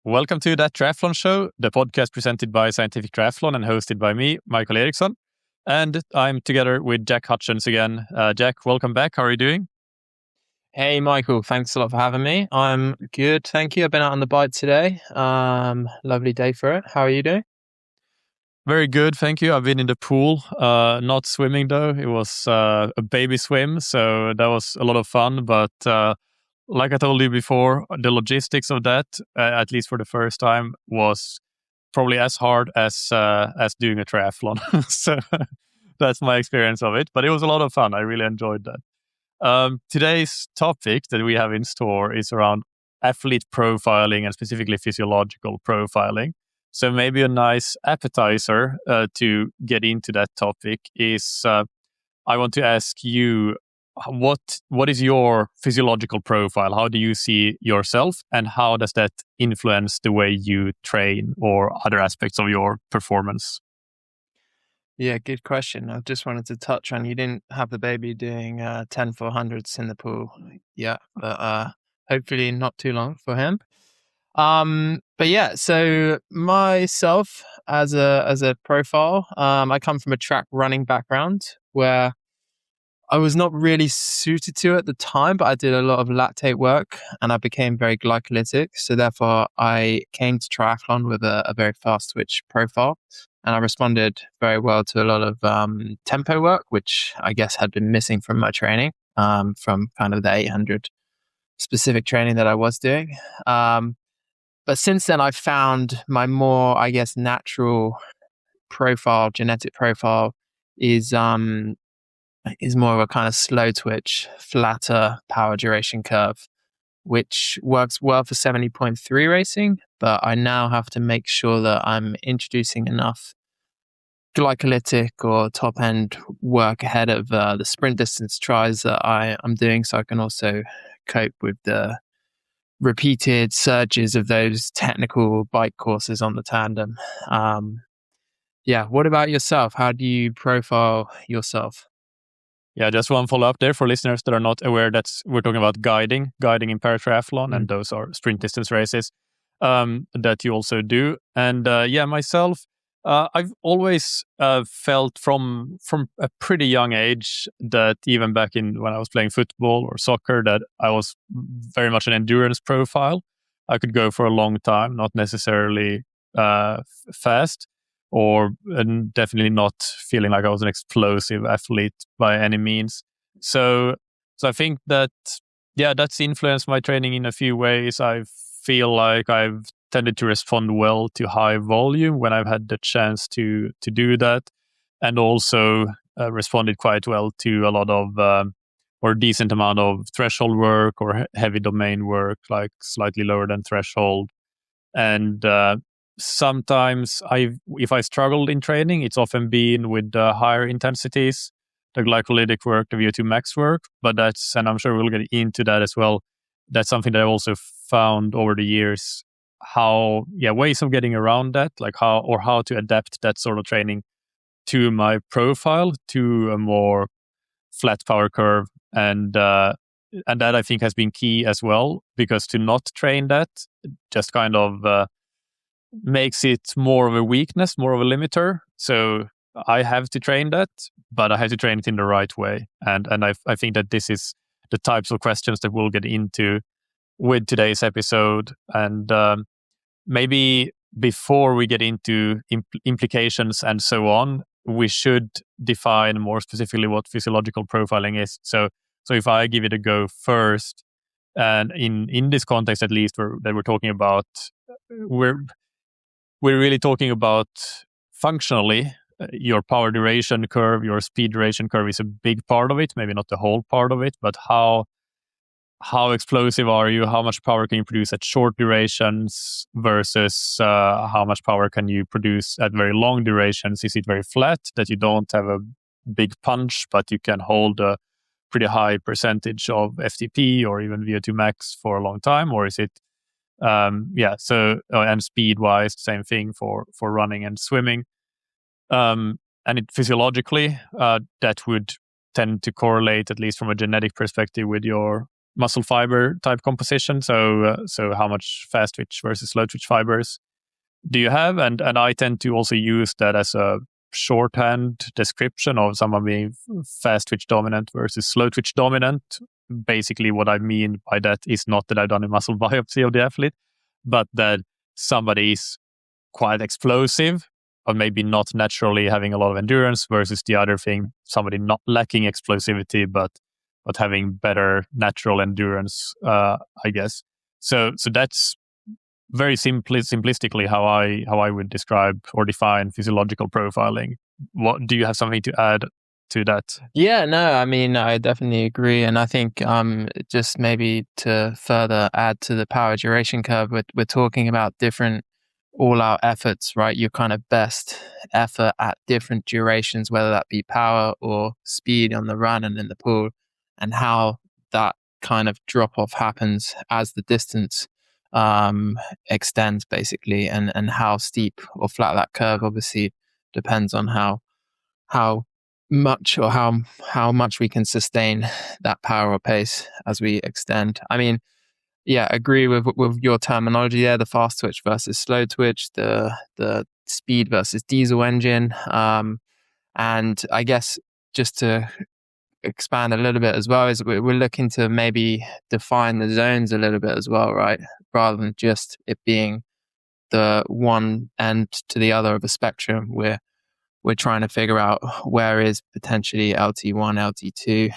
Welcome to That Triathlon Show, the podcast presented by Scientific Triathlon and hosted by me, Michael Eriksson. And I'm together with Jack Hutchins again. Jack, welcome back. How are you doing? Hey, Michael. Thanks a lot for having me. I'm good, thank you. I've been out on the bike today. Lovely day for it. How are you doing? Very good, thank you. I've been in the pool, not swimming though. It was a baby swim, so that was a lot of fun. But like I told you before, the logistics of that, at least for the first time, was probably as hard as doing a triathlon. So that's my experience of it. But it was a lot of fun. I really enjoyed that. Today's topic that we have in store is around athlete profiling and specifically physiological profiling. So maybe a nice appetizer to get into that topic is I want to ask you, what is your physiological profile? How do you see yourself, and how does that influence the way you train or other aspects of your performance? Yeah, good question. I just wanted to touch on, you didn't have the baby doing 10 400s in the pool yet, but hopefully not too long for him. But yeah, so myself as a profile, I come from a track running background where I was not really suited to at the time, but I did a lot of lactate work and I became very glycolytic. So therefore I came to triathlon with a very fast twitch profile, and I responded very well to a lot of tempo work, which I guess had been missing from my training, from kind of the 800 specific training that I was doing. But since then, I found my more, I guess, natural profile, genetic profile is more of a kind of slow twitch, flatter power duration curve, which works well for 70.3 racing. But I now have to make sure that I'm introducing enough glycolytic or top end work ahead of the sprint distance tries that I'm doing, so I can also cope with the repeated surges of those technical bike courses on the tandem. Yeah, what about yourself? How do you profile yourself? Yeah, just one follow-up there for listeners that are not aware that we're talking about guiding in paratriathlon, and those are sprint distance races that you also do. And myself, I've always felt from a pretty young age that even back in when I was playing football or soccer, that I was very much an endurance profile. I could go for a long time, not necessarily fast, or definitely not feeling like I was an explosive athlete by any means. So I think that, that's influenced my training in a few ways. I feel like I've tended to respond well to high volume when I've had the chance to do that, and also responded quite well to a lot of or decent amount of threshold work or heavy domain work, like slightly lower than threshold. And sometimes if I struggled in training, it's often been with higher intensities, the glycolytic work, the VO2 max work. But and I'm sure we'll get into that as well. That's something that I've also found over the years, ways of getting around that, like how to adapt that sort of training to my profile, to a more flat power curve. And that I think has been key as well, because to not train that just kind of makes it more of a weakness, more of a limiter. So I have to train that, but I have to train it in the right way. And I think that this is the types of questions that we'll get into with today's episode. And maybe before we get into implications and so on, we should define more specifically what physiological profiling is. So if I give it a go first, and in this context at least that we're talking about, we're really talking about functionally your power duration curve, your speed duration curve is a big part of it, maybe not the whole part of it, but how explosive are you? How much power can you produce at short durations versus how much power can you produce at very long durations? Is it very flat, that you don't have a big punch, but you can hold a pretty high percentage of FTP or even VO2 max for a long time? Or is it, and speed-wise, same thing for running and swimming. And physiologically, that would tend to correlate, at least from a genetic perspective, with your muscle fiber type composition. So how much fast twitch versus slow twitch fibers do you have? And I tend to also use that as a shorthand description of someone being fast twitch dominant versus slow twitch dominant. Basically, what I mean by that is not that I've done a muscle biopsy of the athlete, but that somebody is quite explosive, but maybe not naturally having a lot of endurance, versus the other thing, somebody not lacking explosivity, but having better natural endurance, I guess. So that's very simplistically how I would describe or define physiological profiling. What do you have something to add to that? Yeah, no, I mean, I definitely agree. And I think just maybe to further add to the power duration curve, we're talking about different all-out efforts, right? Your kind of best effort at different durations, whether that be power or speed on the run and in the pool, and how that kind of drop-off happens as the distance extends, basically, and how steep or flat that curve obviously depends on how much or how much we can sustain that power or pace as we extend. I mean, yeah, agree with your terminology there, the fast twitch versus slow twitch, the speed versus diesel engine. And I guess just to expand a little bit as well, is we're looking to maybe define the zones a little bit as well, right? Rather than just it being the one end to the other of a spectrum. We're trying to figure out where is potentially LT1, LT2,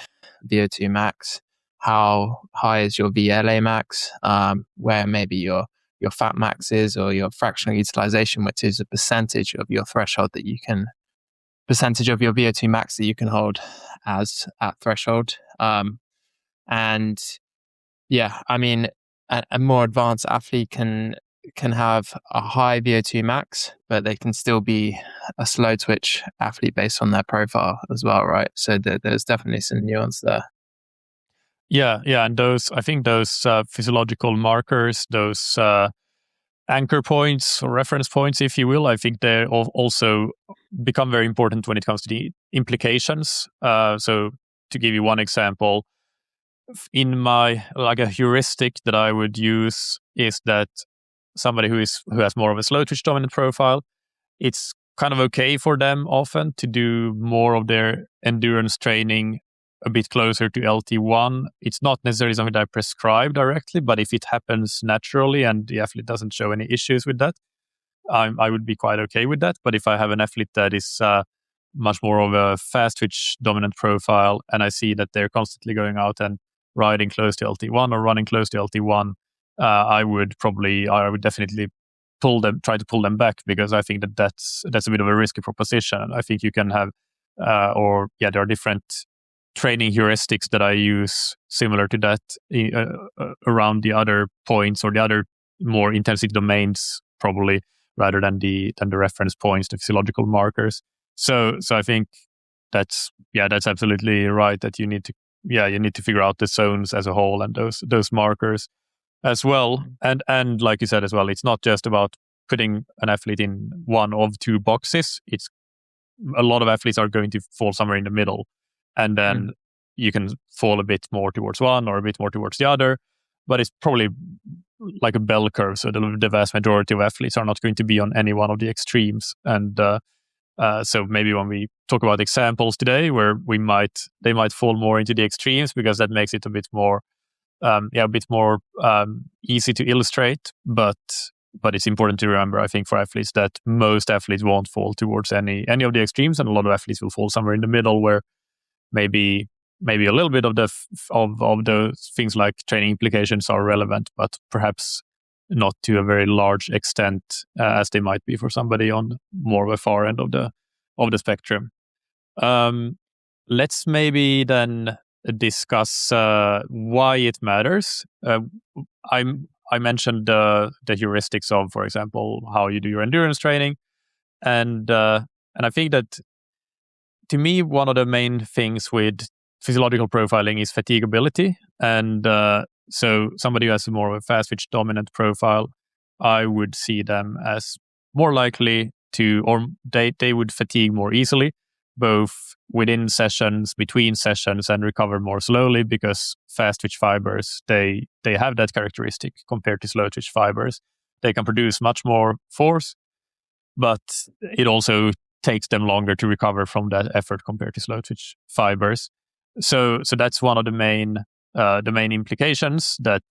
VO2 max, how high is your VLA max, where maybe your fat max is, or your fractional utilization, which is a percentage of your threshold that you can, percentage of your VO2 max that you can hold as at threshold. And yeah, I mean, a more advanced athlete can have a high VO2 max, but they can still be a slow twitch athlete based on their profile as well, right? So there's definitely some nuance there. Yeah, and I think those physiological markers, those anchor points or reference points, if you will, I think they also become very important when it comes to the implications. So to give you one example, in my, like, a heuristic that I would use is that somebody who has more of a slow twitch dominant profile, it's kind of okay for them often to do more of their endurance training a bit closer to LT1. It's not necessarily something that I prescribe directly, but if it happens naturally and the athlete doesn't show any issues with that, I would be quite okay with that. But if I have an athlete that is much more of a fast twitch dominant profile, and I see that they're constantly going out and riding close to LT1 or running close to LT1, I would definitely try to pull them back, because I think that's a bit of a risky proposition. I think you can have, there are different training heuristics that I use similar to that around the other points or the other more intensity domains, probably, rather than the reference points, the physiological markers. So I think that's absolutely right, that you need to figure out the zones as a whole and those markers as well. And like you said as well, it's not just about putting an athlete in one of two boxes. It's a lot of athletes are going to fall somewhere in the middle, and then you can fall a bit more towards one or a bit more towards the other. But it's probably like a bell curve. So the vast majority of athletes are not going to be on any one of the extremes. And so maybe when we talk about examples today, where they might fall more into the extremes, because that makes it a bit more easy to illustrate. But it's important to remember, I think, for athletes, that most athletes won't fall towards any of the extremes, and a lot of athletes will fall somewhere in the middle, where maybe a little bit of those things like training implications are relevant, but perhaps not to a very large extent as they might be for somebody on more of a far end of the spectrum. Let's maybe then discuss why it matters. I mentioned the heuristics of, for example, how you do your endurance training, and I think that, to me, one of the main things with physiological profiling is fatiguability. And so somebody who has more of a fast twitch dominant profile, I would see them as more likely to, or they would fatigue more easily. both within sessions, between sessions, and recover more slowly, because fast twitch fibers, they have that characteristic compared to slow twitch fibers. They can produce much more force, but it also takes them longer to recover from that effort compared to slow twitch fibers. So that's one of the main implications, that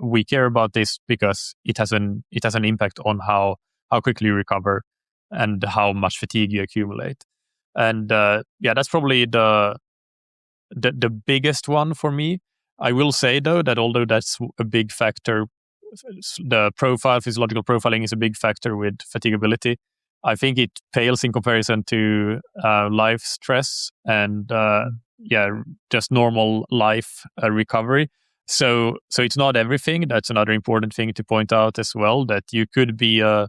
we care about this, because it has an impact on how quickly you recover and how much fatigue you accumulate. And that's probably the biggest one for me. I will say, though, that although that's a big factor, the physiological profiling is a big factor with fatigability, I think it pales in comparison to life stress and just normal life recovery. So it's not everything. That's another important thing to point out as well, that you could be a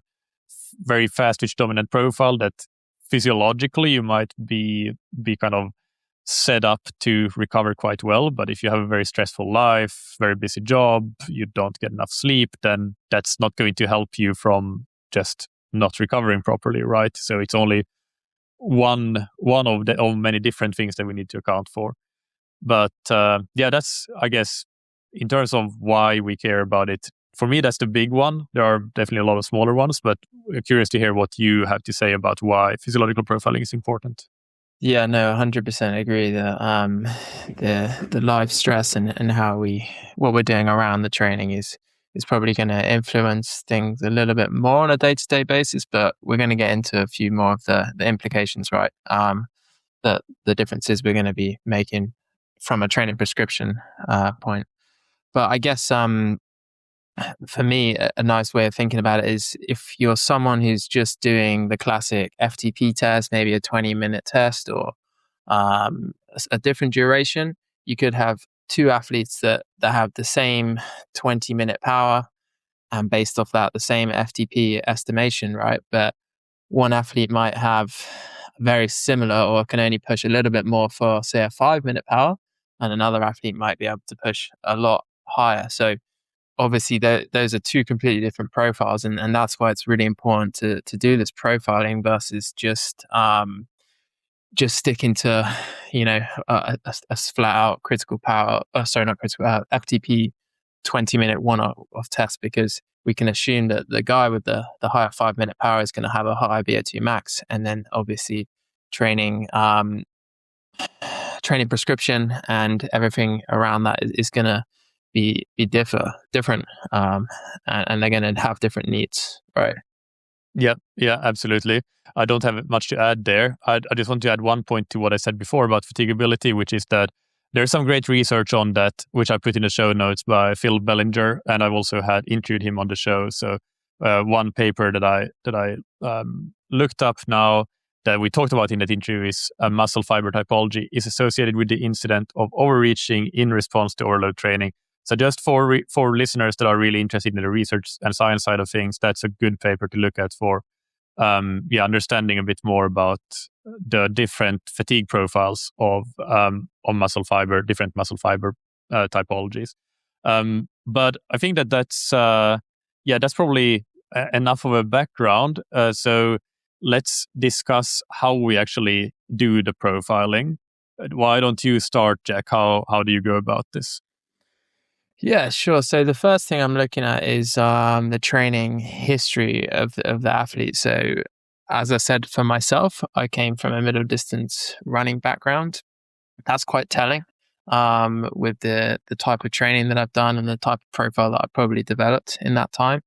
very fast twitch dominant profile, that physiologically you might be kind of set up to recover quite well. But if you have a very stressful life, very busy job, you don't get enough sleep, then that's not going to help you from just not recovering properly, right? So it's only one of many different things that we need to account for. But that's, I guess, in terms of why we care about it, for me, that's the big one. There are definitely a lot of smaller ones, but we're curious to hear what you have to say about why physiological profiling is important. Yeah, no, 100% agree that the life stress and what we're doing around the training is probably going to influence things a little bit more on a day-to-day basis, but we're going to get into a few more of the implications, right? The differences we're going to be making from a training prescription point. But I guess for me, a nice way of thinking about it is, if you're someone who's just doing the classic FTP test, maybe a 20-minute test or a different duration, you could have two athletes that have the same 20-minute power, and based off that, the same FTP estimation, right? But one athlete might have very similar, or can only push a little bit more for, say, a 5-minute power, and another athlete might be able to push a lot higher. So obviously those are two completely different profiles, and that's why it's really important to do this profiling versus just sticking to a flat out critical power, not critical power, FTP 20-minute one-off test, because we can assume that the guy with the higher 5-minute power is going to have a higher VO2 max, and then obviously training prescription and everything around that is going to be different, and they're going to have different needs, right? Yeah, absolutely. I don't have much to add there. I just want to add one point to what I said before about fatigability, which is that there's some great research on that, which I put in the show notes by Phil Bellinger, and I've also had interviewed him on the show. So one paper that I looked up now that we talked about in that interview is muscle fiber typology is associated with the incident of overreaching in response to overload training. So just for listeners that are really interested in the research and science side of things, that's a good paper to look at for understanding a bit more about the different fatigue profiles of muscle fiber, different muscle fiber typologies. But I think that's probably enough of a background. So let's discuss how we actually do the profiling. Why don't you start, Jack? How do you go about this? Yeah, sure. So the first thing I'm looking at is the training history of the athlete. So as I said, for myself, I came from a middle distance running background. That's quite telling with the type of training that I've done and the type of profile that I've probably developed in that time.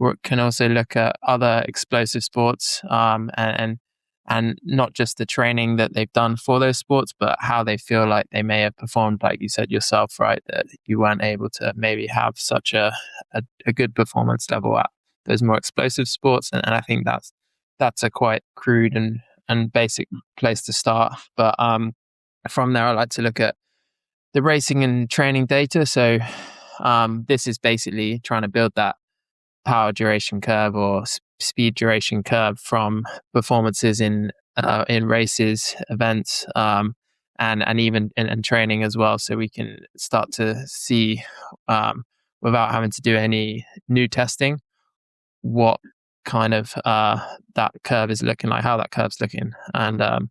We can also look at other explosive sports and not just the training that they've done for those sports, but how they feel like they may have performed, like you said yourself, right? That you weren't able to maybe have such a good performance level at those more explosive sports. And I think that's a quite crude and basic place to start. But from there, I like to look at the racing and training data. So this is basically trying to build that power duration curve or speed duration curve from performances in races, events, and even in training as well. So we can start to see, without having to do any new testing, what kind of that curve is looking, like how that curve's looking. And,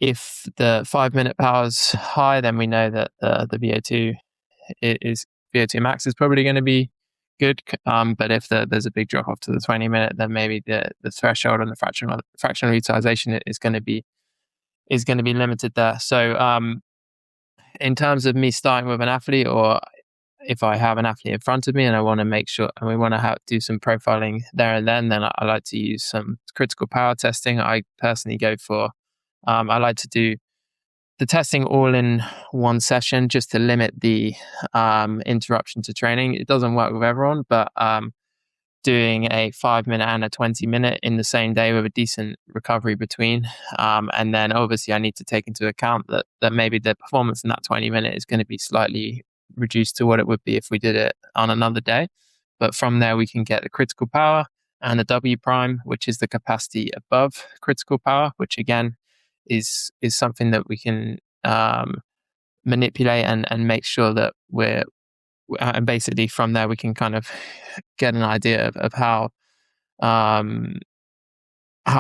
if the 5-minute power is high, then we know that the VO2 max is probably going to be good. But if there's a big drop off to the 20-minute, then maybe the threshold and the fractional utilization is going to be limited there. So in terms of me starting with an athlete, or if I have an athlete in front of me and I want to make sure, and we want to do some profiling there and then I like to use some critical power testing. I personally go for, I like to do the testing all in one session just to limit the interruption to training. It doesn't work with everyone, but doing a 5-minute and a 20-minute in the same day with a decent recovery between. And then obviously I need to take into account that maybe the performance in that 20-minute is going to be slightly reduced to what it would be if we did it on another day. But from there, we can get the critical power and the W prime, which is the capacity above critical power, which again is something that we can manipulate and make sure that and basically from there we can kind of get an idea of how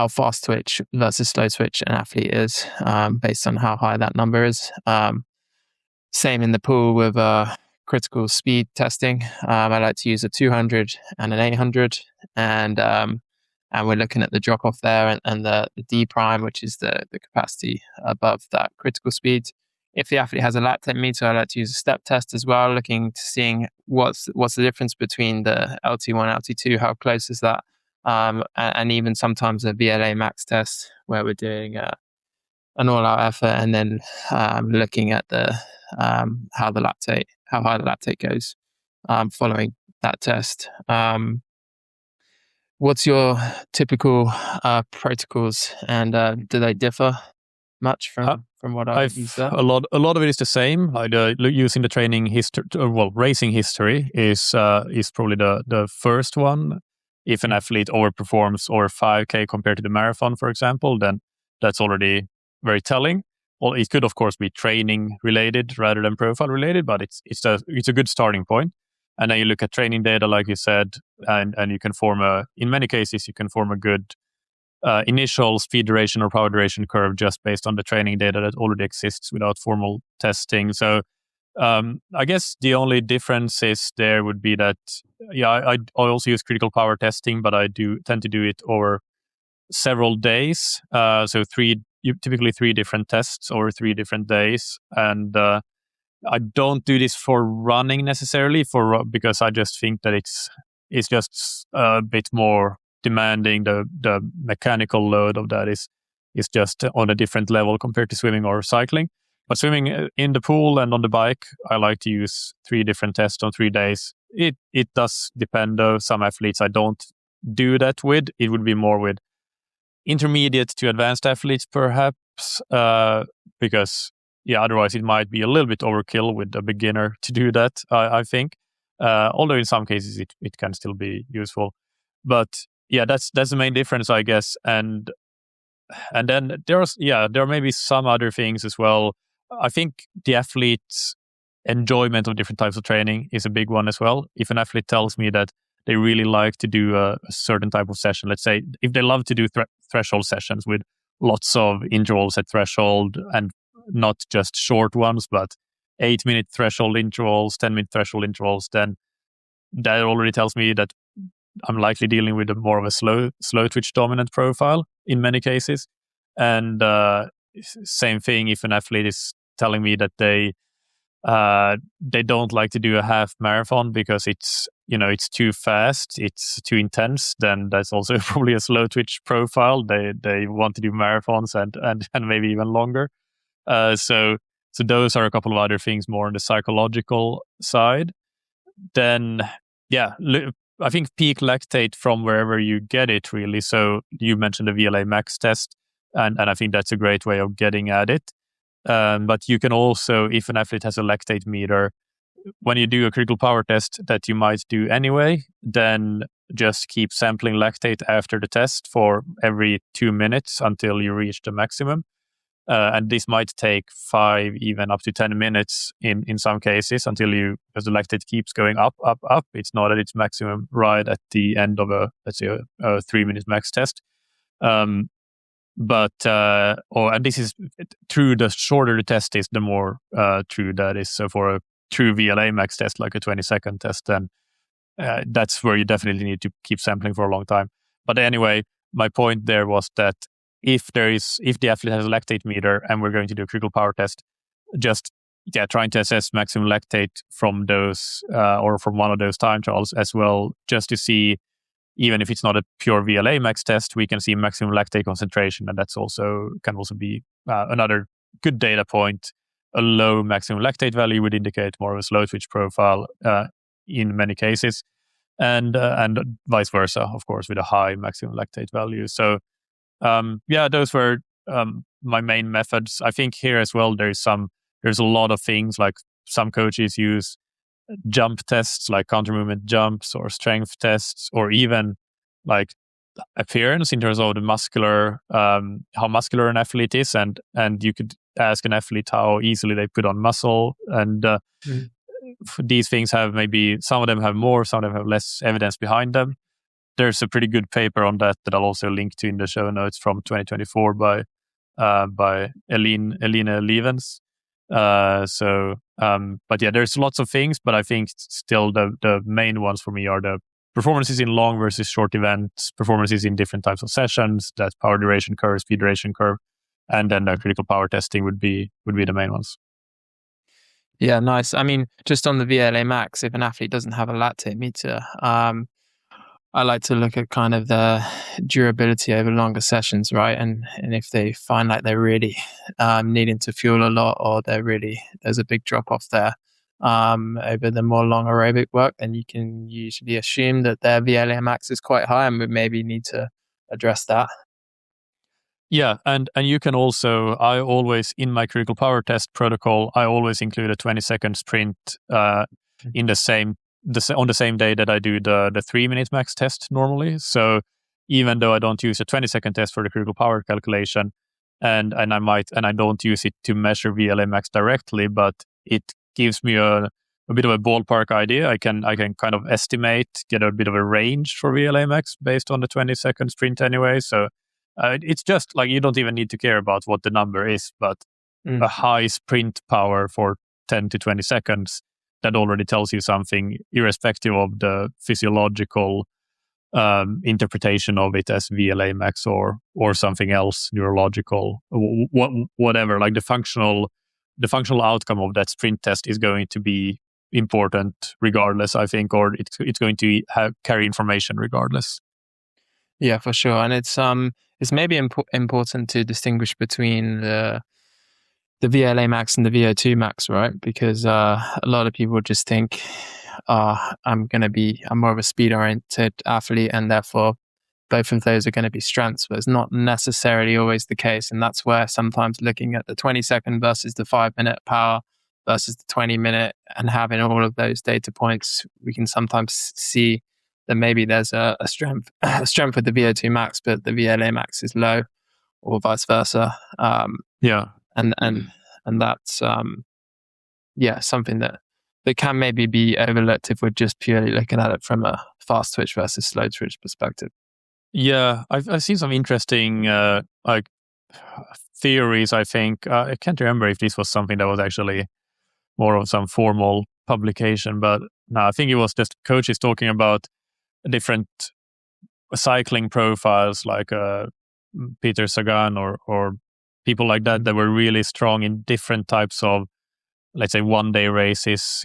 fast twitch versus slow twitch an athlete is, based on how high that number is. Same in the pool with critical speed testing. I like to use a 200 and an 800, and we're looking at the drop off there and the D prime, which is the capacity above that critical speed. If the athlete has a lactate meter, I like to use a step test as well, seeing what's the difference between the LT1, LT2, how close is that, and even sometimes a VLA max test where we're doing an all-out effort and then looking at the how high the lactate goes following that test. What's your typical protocols, and do they differ much from what I've used there? A lot of it is the same. Using the training history, racing history is probably the first one. If an athlete overperforms over 5K compared to the marathon, for example, then that's already very telling. Well, it could of course be training related rather than profile related, but it's a good starting point. And then you look at training data, like you said, and you can in many cases you can form a good initial speed duration or power duration curve just based on the training data that already exists without formal testing. So I guess the only difference is there would be that, I also use critical power testing, but I do tend to do it over several days. So typically 3 different tests over 3 different days. And I don't do this for running necessarily, because I just think that it's just a bit more demanding. The mechanical load of that is just on a different level compared to swimming or cycling. But swimming in the pool and on the bike, I like to use 3 different tests on 3 days. It does depend though. Some athletes I don't do that with. It would be more with intermediate to advanced athletes perhaps, because otherwise it might be a little bit overkill with a beginner to do that, I think. Although in some cases it can still be useful. But that's the main difference, I guess. And then there are maybe some other things as well. I think the athlete's enjoyment of different types of training is a big one as well. If an athlete tells me that they really like to do a certain type of session, let's say if they love to do threshold sessions with lots of intervals at threshold, and not just short ones, but 8-minute threshold intervals, 10-minute threshold intervals, then that already tells me that I'm likely dealing with more of a slow twitch dominant profile in many cases. And same thing if an athlete is telling me that they don't like to do a half marathon because it's too fast, it's too intense, then that's also probably a slow twitch profile. They want to do marathons and maybe even longer. So those are a couple of other things more on the psychological side. Then I think peak lactate from wherever you get it, really. So you mentioned the VLA max test, and I think that's a great way of getting at it. But you can also, if an athlete has a lactate meter, when you do a critical power test that you might do anyway, then just keep sampling lactate after the test for every 2 minutes until you reach the maximum. And this might take 5, even up to 10 minutes in some cases because the lactate keeps going up. It's not at its maximum right at the end of let's say a 3-minute max test. And this is true. The shorter the test is, the more true that is. So for a true VLA max test, like a 20-second test, then that's where you definitely need to keep sampling for a long time. But anyway, my point there was that if the athlete has a lactate meter and we're going to do a critical power test, just trying to assess maximum lactate from those or from one of those time trials as well, just to see, even if it's not a pure VLA max test, we can see maximum lactate concentration, and that's can also be another good data point. A low maximum lactate value would indicate more of a slow twitch profile in many cases, and vice versa, of course, with a high maximum lactate value. So those were my main methods. I think here as well, there's a lot of things, like some coaches use jump tests, like counter movement jumps or strength tests, or even like appearance in terms of the muscular, how muscular an athlete is, and you could ask an athlete how easily they put on muscle, and these things have, maybe some of them have more, some of them have less evidence behind them. There's a pretty good paper on that I'll also link to in the show notes from 2024 by Elina Levens. But there's lots of things, but I think still the main ones for me are the performances in long versus short events, performances in different types of sessions, that power duration curve, speed duration curve, and then the critical power testing would be the main ones. Yeah, nice. I mean, just on the VLA max, if an athlete doesn't have a lactate meter, I like to look at kind of the durability over longer sessions, right? And if they find like they're really needing to fuel a lot, or there's a big drop off there over the more long aerobic work, then you can usually assume that their VLA max is quite high, and we maybe need to address that. Yeah, and you can also, I always, in my critical power test protocol, I always include a 20-second sprint in on the same day that I do the 3-minute max test normally. So even though I don't use a 20-second test for the critical power calculation, and I don't use it to measure VLA max directly, but it gives me a bit of a ballpark idea. I can kind of get a bit of a range for VLA max based on the 20-second sprint anyway. So it's just like, you don't even need to care about what the number is, but a high sprint power for 10 to 20 seconds, that already tells you something, irrespective of the physiological interpretation of it as VLA max or something else, neurological, whatever. Like the functional outcome of that sprint test is going to be important regardless, I think, or it's going to carry information regardless. Yeah, for sure. And it's maybe important to distinguish between the VLA max and the VO2 max, right? Because a lot of people just think, I'm more of a speed oriented athlete, and therefore both of those are going to be strengths, but it's not necessarily always the case. And that's where sometimes looking at the 20-second versus the 5-minute power versus the 20-minute, and having all of those data points, we can sometimes see that maybe there's a strength with the VO2 max, but the VLA max is low, or vice versa. And that's something that can maybe be overlooked if we're just purely looking at it from a fast twitch versus slow twitch perspective. Yeah, I've seen some interesting theories. I think I can't remember if this was something that was actually more of some formal publication, but no, I think it was just coaches talking about different cycling profiles, like Peter Sagan or people like that were really strong in different types of, let's say, one-day races,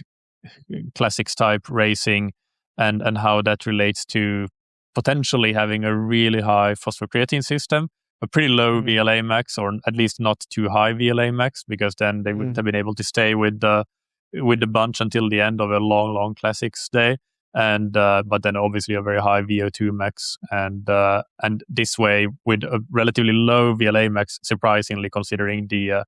classics type racing, and how that relates to potentially having a really high phosphocreatine system, a pretty low VLA max, or at least not too high VLA max, because then they wouldn't have been able to stay with the bunch until the end of a long classics day. And but then obviously a very high VO2 max, and this way with a relatively low VLA max, surprisingly, considering the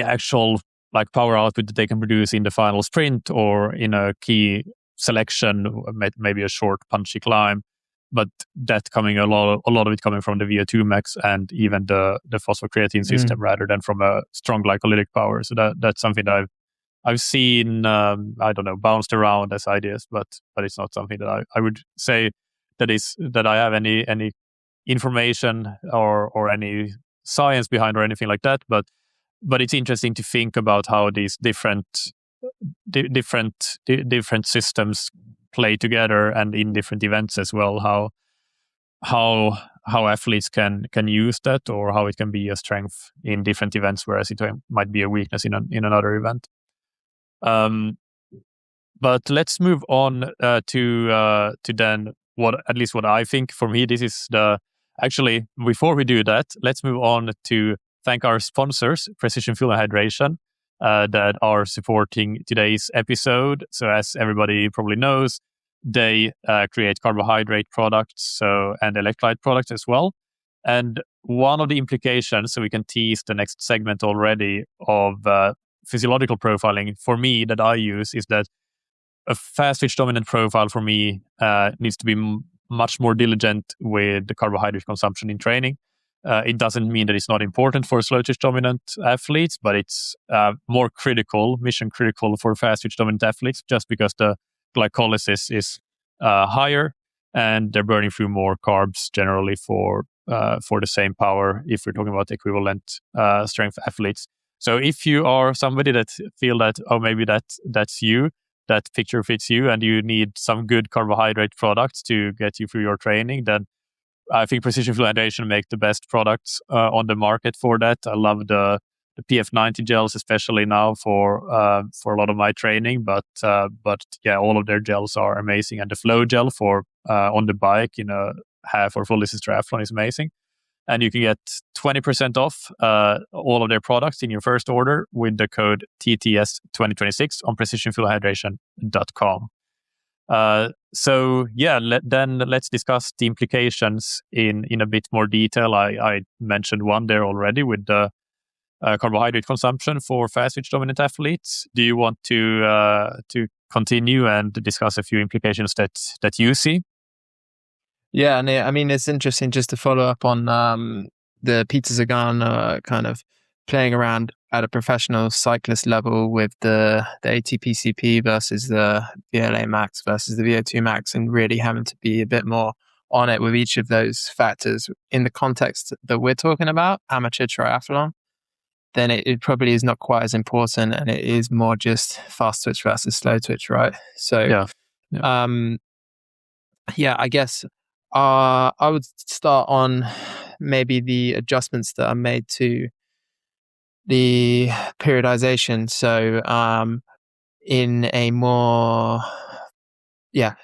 actual like power output that they can produce in the final sprint or in a key selection, maybe a short punchy climb, that coming a lot of it coming from the VO2 max and even the phosphocreatine system rather than from a strong glycolytic power. So that's something that I've seen, I don't know, bounced around as ideas, but it's not something that I would say that I have any information or any science behind or anything like that. But it's interesting to think about how these different systems play together and in different events as well. How athletes can use that, or how it can be a strength in different events, whereas it might be a weakness in another event. But let's move on to then what I think. For me, this is actually, before we do that, let's move on to thank our sponsors, Precision Fuel and Hydration, that are supporting today's episode. So as everybody probably knows, they create carbohydrate products and electrolyte products as well. And one of the implications, so we can tease the next segment already, of physiological profiling for me that I use is that a fast twitch dominant profile for me needs to be much more diligent with the carbohydrate consumption in training. It doesn't mean that it's not important for slow twitch dominant athletes, but it's more mission critical for fast twitch dominant athletes, just because the glycolysis is higher and they're burning through more carbs generally for the same power, if we're talking about equivalent strength athletes. So if you are somebody that feel that, maybe that's you, that picture fits you, and you need some good carbohydrate products to get you through your training, then I think Precision Fuel Hydration make the best products on the market for that. I love the PF90 gels, especially now for a lot of my training. But yeah, all of their gels are amazing, and the Flow gel for on the bike in a half or full distance triathlon is amazing. And you can get 20% off all of their products in your first order with the code TTS2026 on precisionfuelhydration.com. So yeah, let's discuss the implications in a bit more detail. I mentioned one there already with the carbohydrate consumption for fast twitch dominant athletes. Do you want to continue and discuss a few implications that you see? Yeah, and I mean, it's interesting just to follow up on the Peter Sagan kind of playing around at a professional cyclist level with the ATP-CP versus the VLA max versus the VO2 max, and really having to be a bit more on it with each of those factors in the context that we're talking about, amateur triathlon. Then it probably is not quite as important, and it is more just fast twitch versus slow twitch, right? So, yeah, I guess I would start on maybe the adjustments that are made to the periodization. So, in a more,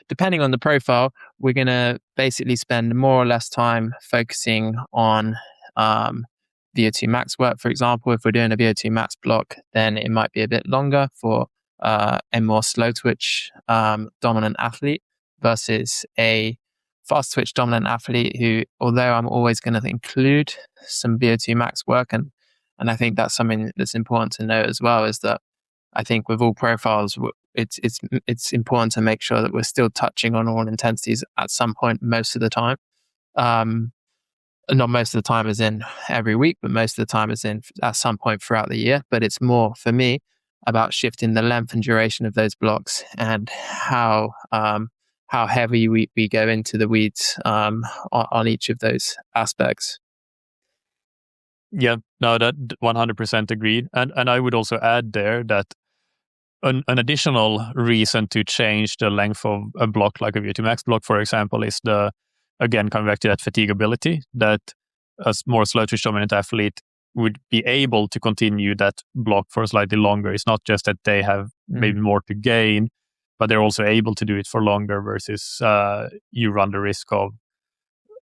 depending on the profile, we're going to basically spend more or less time focusing on VO2 max work. For example, if we're doing a VO2 max block, then it might be a bit longer for a more slow twitch dominant athlete versus a fast twitch dominant athlete who, although I'm always going to include some VO2 max work, and I think that's something that's important to note as well, is that I think with all profiles, it's important to make sure that we're still touching on all intensities at some point most of the time. Not most of the time as in every week, but most of the time as in at some point throughout the year. But it's more, for me, about shifting the length and duration of those blocks and how heavy we go into the weeds on each of those aspects. Yeah, no, that 100% agreed. And I would also add there that an additional reason to change the length of a block, like a VO2 max block, for example, is again, coming back to that fatigability, that a more slow twitch dominant athlete would be able to continue that block for slightly longer. It's not just that they have maybe more to gain, but they're also able to do it for longer, versus you run the risk of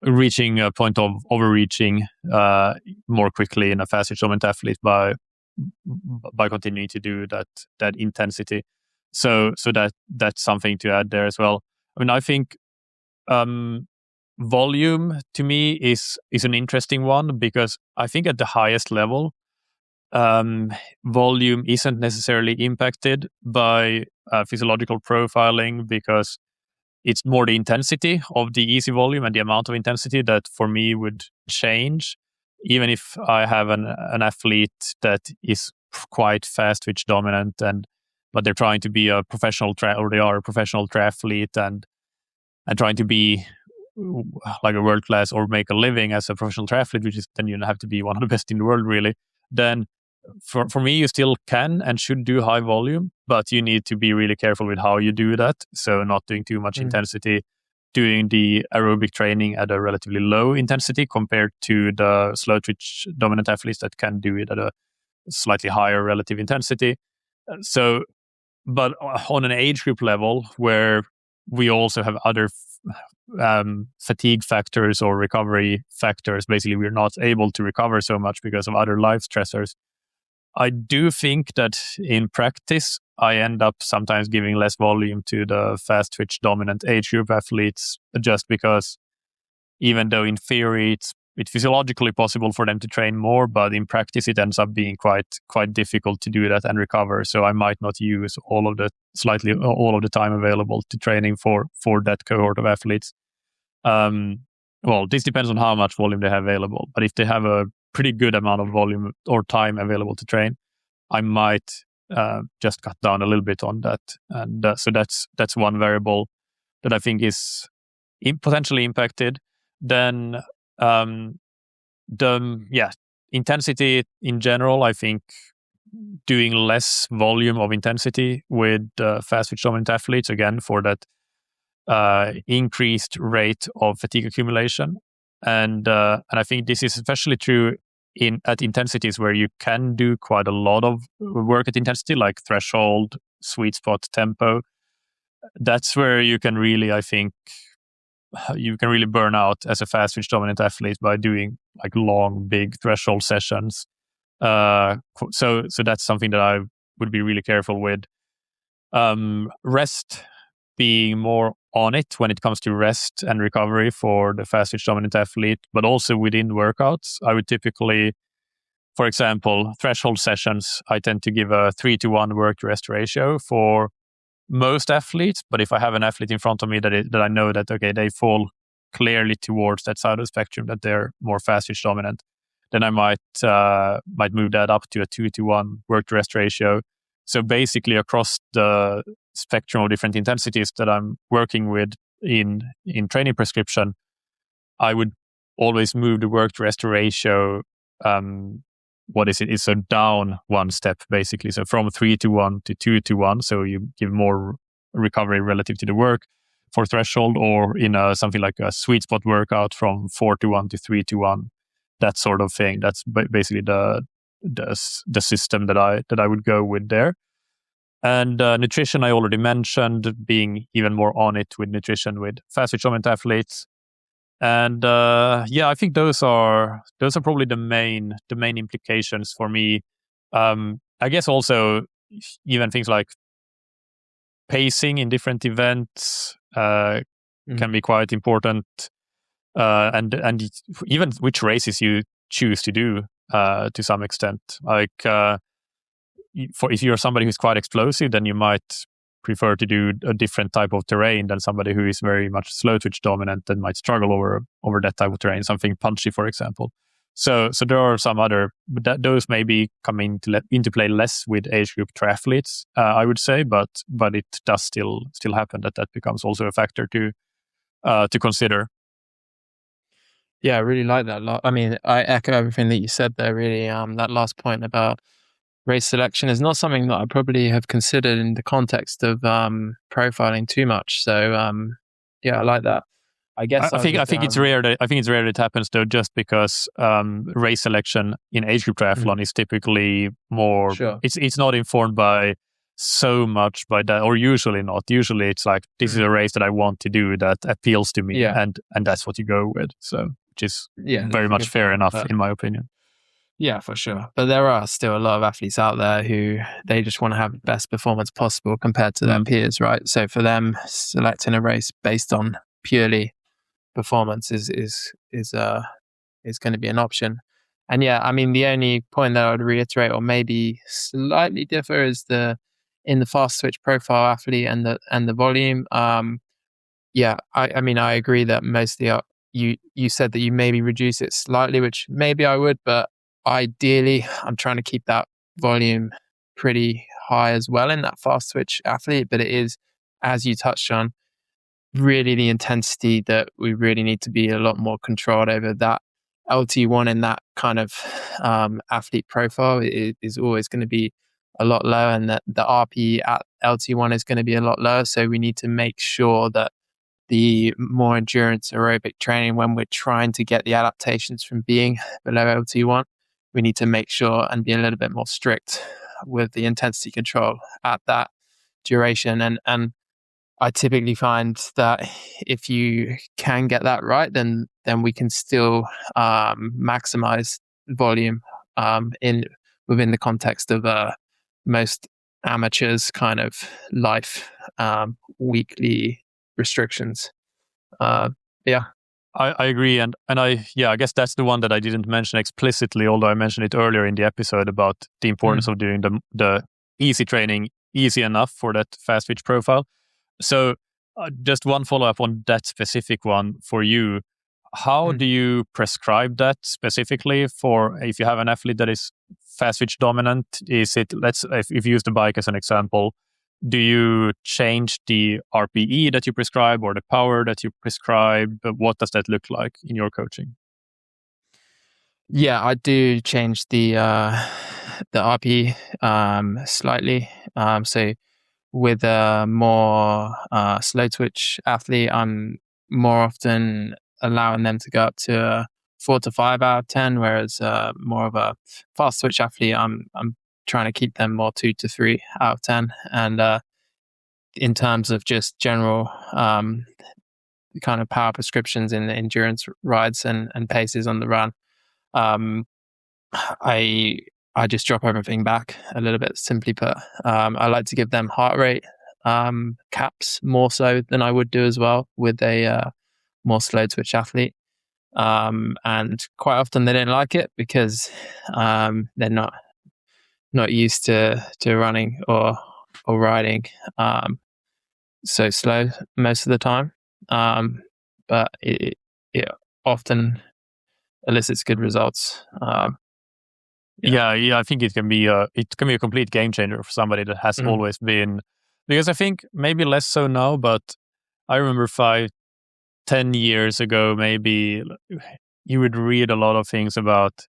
reaching a point of overreaching more quickly in a fast twitch dominant athlete by continuing to do that intensity. So that's something to add there as well. I mean, I think volume to me is an interesting one, because I think at the highest level, volume isn't necessarily impacted by physiological profiling, because it's more the intensity of the easy volume and the amount of intensity that for me would change. Even if I have an athlete that is quite fast twitch dominant, but they're trying to be a professional or they are a professional triathlete and trying to be like a world class or make a living as a professional triathlete, which is then you have to be one of the best in the world really. Then for me, you still can and should do high volume, but you need to be really careful with how you do that. So not doing too much intensity, doing the aerobic training at a relatively low intensity compared to the slow twitch dominant athletes that can do it at a slightly higher relative intensity. So, but on an age group level where we also have other fatigue factors or recovery factors, basically we're not able to recover so much because of other life stressors. I do think that in practice, I end up sometimes giving less volume to the fast twitch dominant age group athletes, just because even though in theory it's physiologically possible for them to train more, but in practice it ends up being quite difficult to do that and recover. So I might not use all of the time available to training for that cohort of athletes. Well, this depends on how much volume they have available. But if they have a pretty good amount of volume or time available to train, I might just cut down a little bit on that. And so that's one variable that I think is potentially impacted. Then intensity in general, I think doing less volume of intensity with fast twitch dominant athletes, again, for that increased rate of fatigue accumulation. And I think this is especially true at intensities where you can do quite a lot of work at intensity, like threshold, sweet spot, tempo. That's where you can really, I think, burn out as a fast twitch dominant athlete by doing like long, big threshold sessions. So that's something that I would be really careful with. Rest, being more on it when it comes to rest and recovery for the fast twitch dominant athlete, but also within workouts. I would typically, for example, threshold sessions, I tend to give a 3-to-1 work to rest ratio for most athletes. But if I have an athlete in front of me that I know that, okay, they fall clearly towards that side of the spectrum, that they're more fast twitch dominant, then I might move that up to a 2-to-1 work to rest ratio. So basically across the spectrum of different intensities that I'm working with in training prescription, I would always move the work to rest ratio. It's so down one step basically. So from 3-to-1 to 2-to-1. So you give more recovery relative to the work for threshold, or in something like a sweet spot workout from 4-to-1 to 3-to-1. That sort of thing. That's basically the system that I would go with there. And nutrition, I already mentioned, being even more on it with nutrition with fast twitch dominant athletes. And I think those are probably the main implications for me. I guess also even things like pacing in different events can be quite important, and even which races you choose to do to some extent. Like if you're somebody who's quite explosive, then you might prefer to do a different type of terrain than somebody who is very much slow twitch dominant and might struggle over that type of terrain, something punchy, for example. So there are some other, but those maybe come into play less with age group triathletes, I would say, but it does still happen that becomes also a factor to consider. Yeah, I really like that. I mean, I echo everything that you said there. Really, that last point about race selection is not something that I probably have considered in the context of profiling too much. So I like that. I guess I think it's rare that it happens though, just because race selection in age group triathlon is typically more. Sure. It's not informed by so much by that, or usually not. Usually it's like, this is a race that I want to do that appeals to me, and that's what you go with. So, which is very much fair enough in my opinion. Yeah, for sure. But there are still a lot of athletes out there who they just want to have the best performance possible compared to their peers, right? So for them, selecting a race based on purely performance is going to be an option. And I mean, the only point that I would reiterate or maybe slightly differ is in the fast twitch profile athlete and the volume. Yeah, I mean, I agree that mostly you said that you maybe reduce it slightly, which maybe I would, but ideally I'm trying to keep that volume pretty high as well in that fast twitch athlete. But it is, as you touched on, really the intensity that we really need to be a lot more controlled over. That LT1 in that kind of athlete profile is always going to be a lot lower, and that the RP at LT1 is going to be a lot lower. So we need to make sure that the more endurance aerobic training, when we're trying to get the adaptations from being below LT1, we need to make sure and be a little bit more strict with the intensity control at that duration. And I typically find that if you can get that right, then we can still maximize volume in within the context of most amateurs' kind of life weekly restrictions. Yeah. I agree, and I guess that's the one that I didn't mention explicitly, although I mentioned it earlier in the episode about the importance of doing the easy training easy enough for that fast twitch profile. So just one follow-up on that specific one for you. How do you prescribe that specifically for if you have an athlete that is fast twitch dominant? Is it, if you use the bike as an example, do you change the RPE that you prescribe or the power that you prescribe? What does that look like in your coaching? Yeah, I do change the RPE slightly. So with a more slow twitch athlete, I'm more often allowing them to go up to a 4 to 5 out of 10, whereas more of a fast twitch athlete, I'm trying to keep them more 2 to 3 out of 10. And in terms of just general kind of power prescriptions in the endurance rides and paces on the run, I just drop everything back a little bit, simply put. I like to give them heart rate caps more so than I would do as well with a more slow twitch athlete. And quite often they don't like it because they're not used to running or riding so slow most of the time. But it often elicits good results. Yeah, I think it can be a complete game changer for somebody that has always been, because I think maybe less so now, but I remember 5-10 years ago, maybe you would read a lot of things about,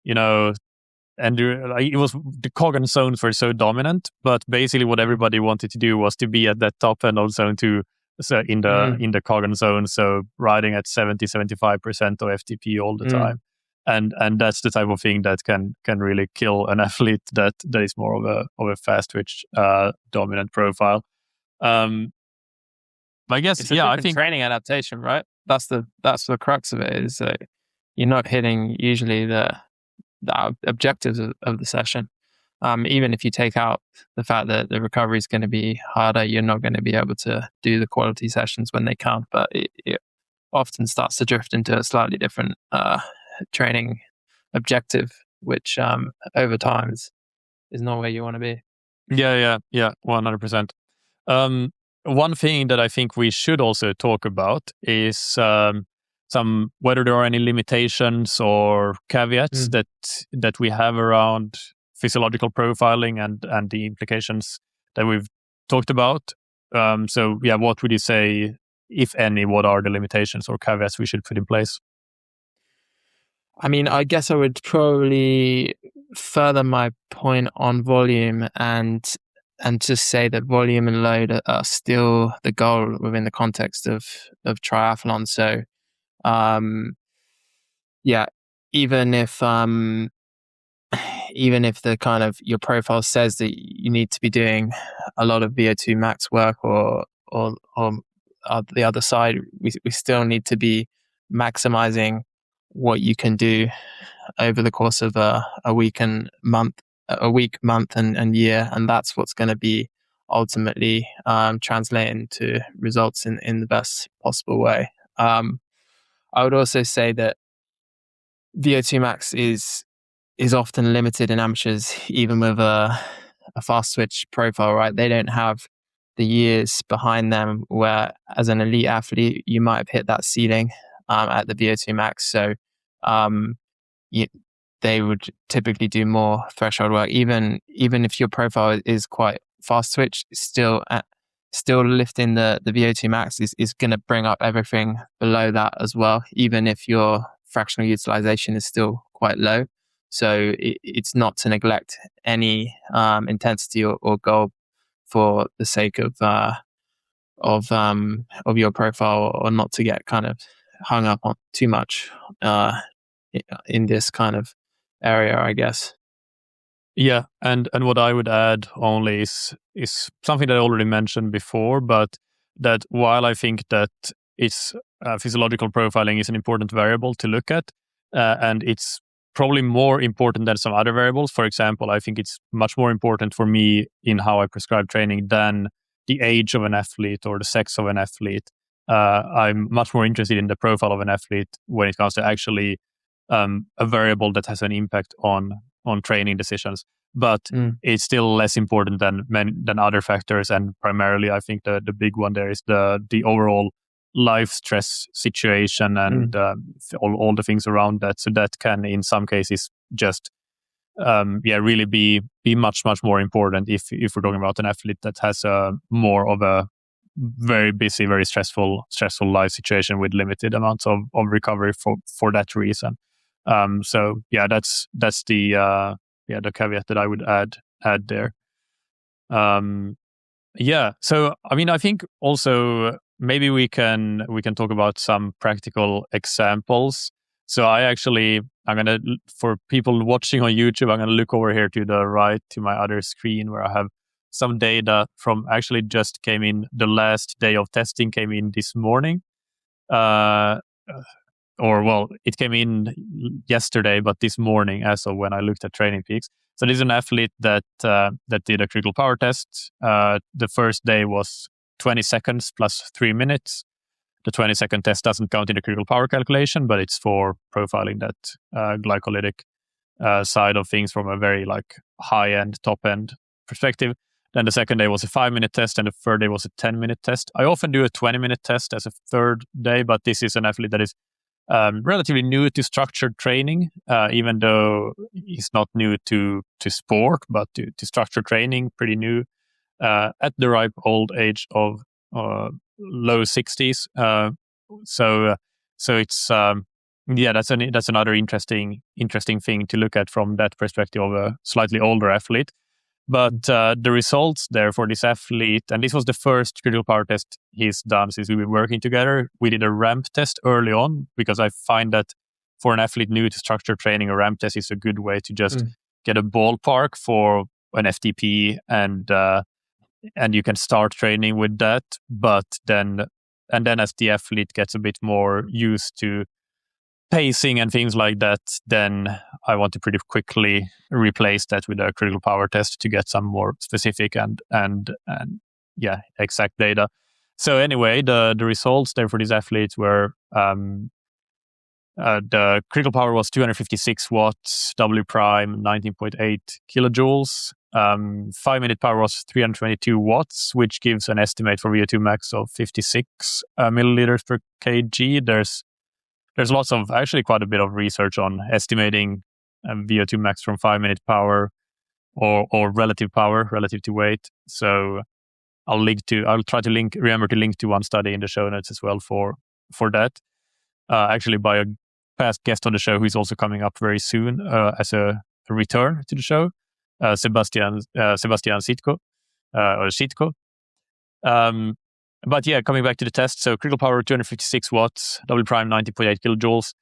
and it was the Coggan zones were so dominant, but basically what everybody wanted to do was to be at that top end of zone 2, so in the Coggan zone, so riding at 70-75% of FTP all the time. And that's the type of thing that can really kill an athlete that is more of a fast twitch dominant profile. I guess it's I think training adaptation, right? That's the crux of it, is you're not hitting usually the objectives of the session. Even if you take out the fact that the recovery is going to be harder, you're not going to be able to do the quality sessions when they count. But it often starts to drift into a slightly different training objective, which over time is not where you want to be. Yeah, 100%. One thing that I think we should also talk about is whether there are any limitations or caveats that we have around physiological profiling and the implications that we've talked about. What would you say, if any, what are the limitations or caveats we should put in place? I mean, I guess I would probably further my point on volume and just say that volume and load are still the goal within the context of triathlon. So, even if the kind of your profile says that you need to be doing a lot of VO2 max work or the other side, we still need to be maximizing what you can do over the course of a week, month, and year, and that's what's going to be ultimately translating to results in the best possible way. I would also say that VO2 max is often limited in amateurs, even with a fast twitch profile, right? They don't have the years behind them where as an elite athlete, you might have hit that ceiling at the VO2 max. So they would typically do more threshold work. Even if your profile is quite fast twitch, still lifting the VO2 max is going to bring up everything below that as well, even if your fractional utilization is still quite low. So it's not to neglect any intensity or goal for the sake of your profile, or not to get kind of hung up on too much in this kind of area, I guess. Yeah, and what I would add only is something that I already mentioned before, but that while I think that it's physiological profiling is an important variable to look at, and it's probably more important than some other variables. For example, I think it's much more important for me in how I prescribe training than the age of an athlete or the sex of an athlete. I'm much more interested in the profile of an athlete when it comes to actually a variable that has an impact on training decisions. But it's still less important than other factors. And primarily, I think the big one there is the overall life stress situation and all the things around that. So that can, in some cases, just really be much more important if we're talking about an athlete that has more of a very busy, very stressful life situation with limited amounts of recovery for that reason. So yeah, that's the caveat that I would add there. So I mean, I think also maybe we can talk about some practical examples. So I'm gonna, for people watching on YouTube, I'm gonna look over here to the right to my other screen where I have some data from actually just came in. The last day of testing came in this morning. It came in yesterday, but this morning, as of when I looked at Training Peaks. So this is an athlete that did a critical power test. The first day was 20 seconds plus 3 minutes. The 20-second test doesn't count in the critical power calculation, but it's for profiling that glycolytic side of things from a very high-end, top-end perspective. Then the second day was a 5-minute test, and the third day was a 10-minute test. I often do a 20-minute test as a third day, but this is an athlete that is relatively new to structured training, even though he's not new to sport, but to structured training, pretty new at the ripe old age of low 60s. So it's that's another interesting thing to look at from that perspective of a slightly older athlete. But the results there for this athlete, and this was the first critical power test he's done since we've been working together. We did a ramp test early on because I find that for an athlete new to structured training, a ramp test is a good way to just get a ballpark for an FTP, and you can start training with that. But then as the athlete gets a bit more used to pacing and things like that, then I want to pretty quickly replace that with a critical power test to get some more specific and exact data. So anyway, the results there for these athletes were the critical power was 256 watts, W prime 19.8 kilojoules. 5-minute power was 322 watts, which gives an estimate for VO2 max of 56 milliliters per kg. There's lots of, actually quite a bit of research on estimating VO2 max from 5-minute power or relative power relative to weight. So I'll remember to link to one study in the show notes as well for that. Actually by a past guest on the show who's also coming up very soon as a return to the show, Sebastian Sitko, or Sitko. But yeah, coming back to the test, so critical power 256 watts, W prime 90.8 kilojoules.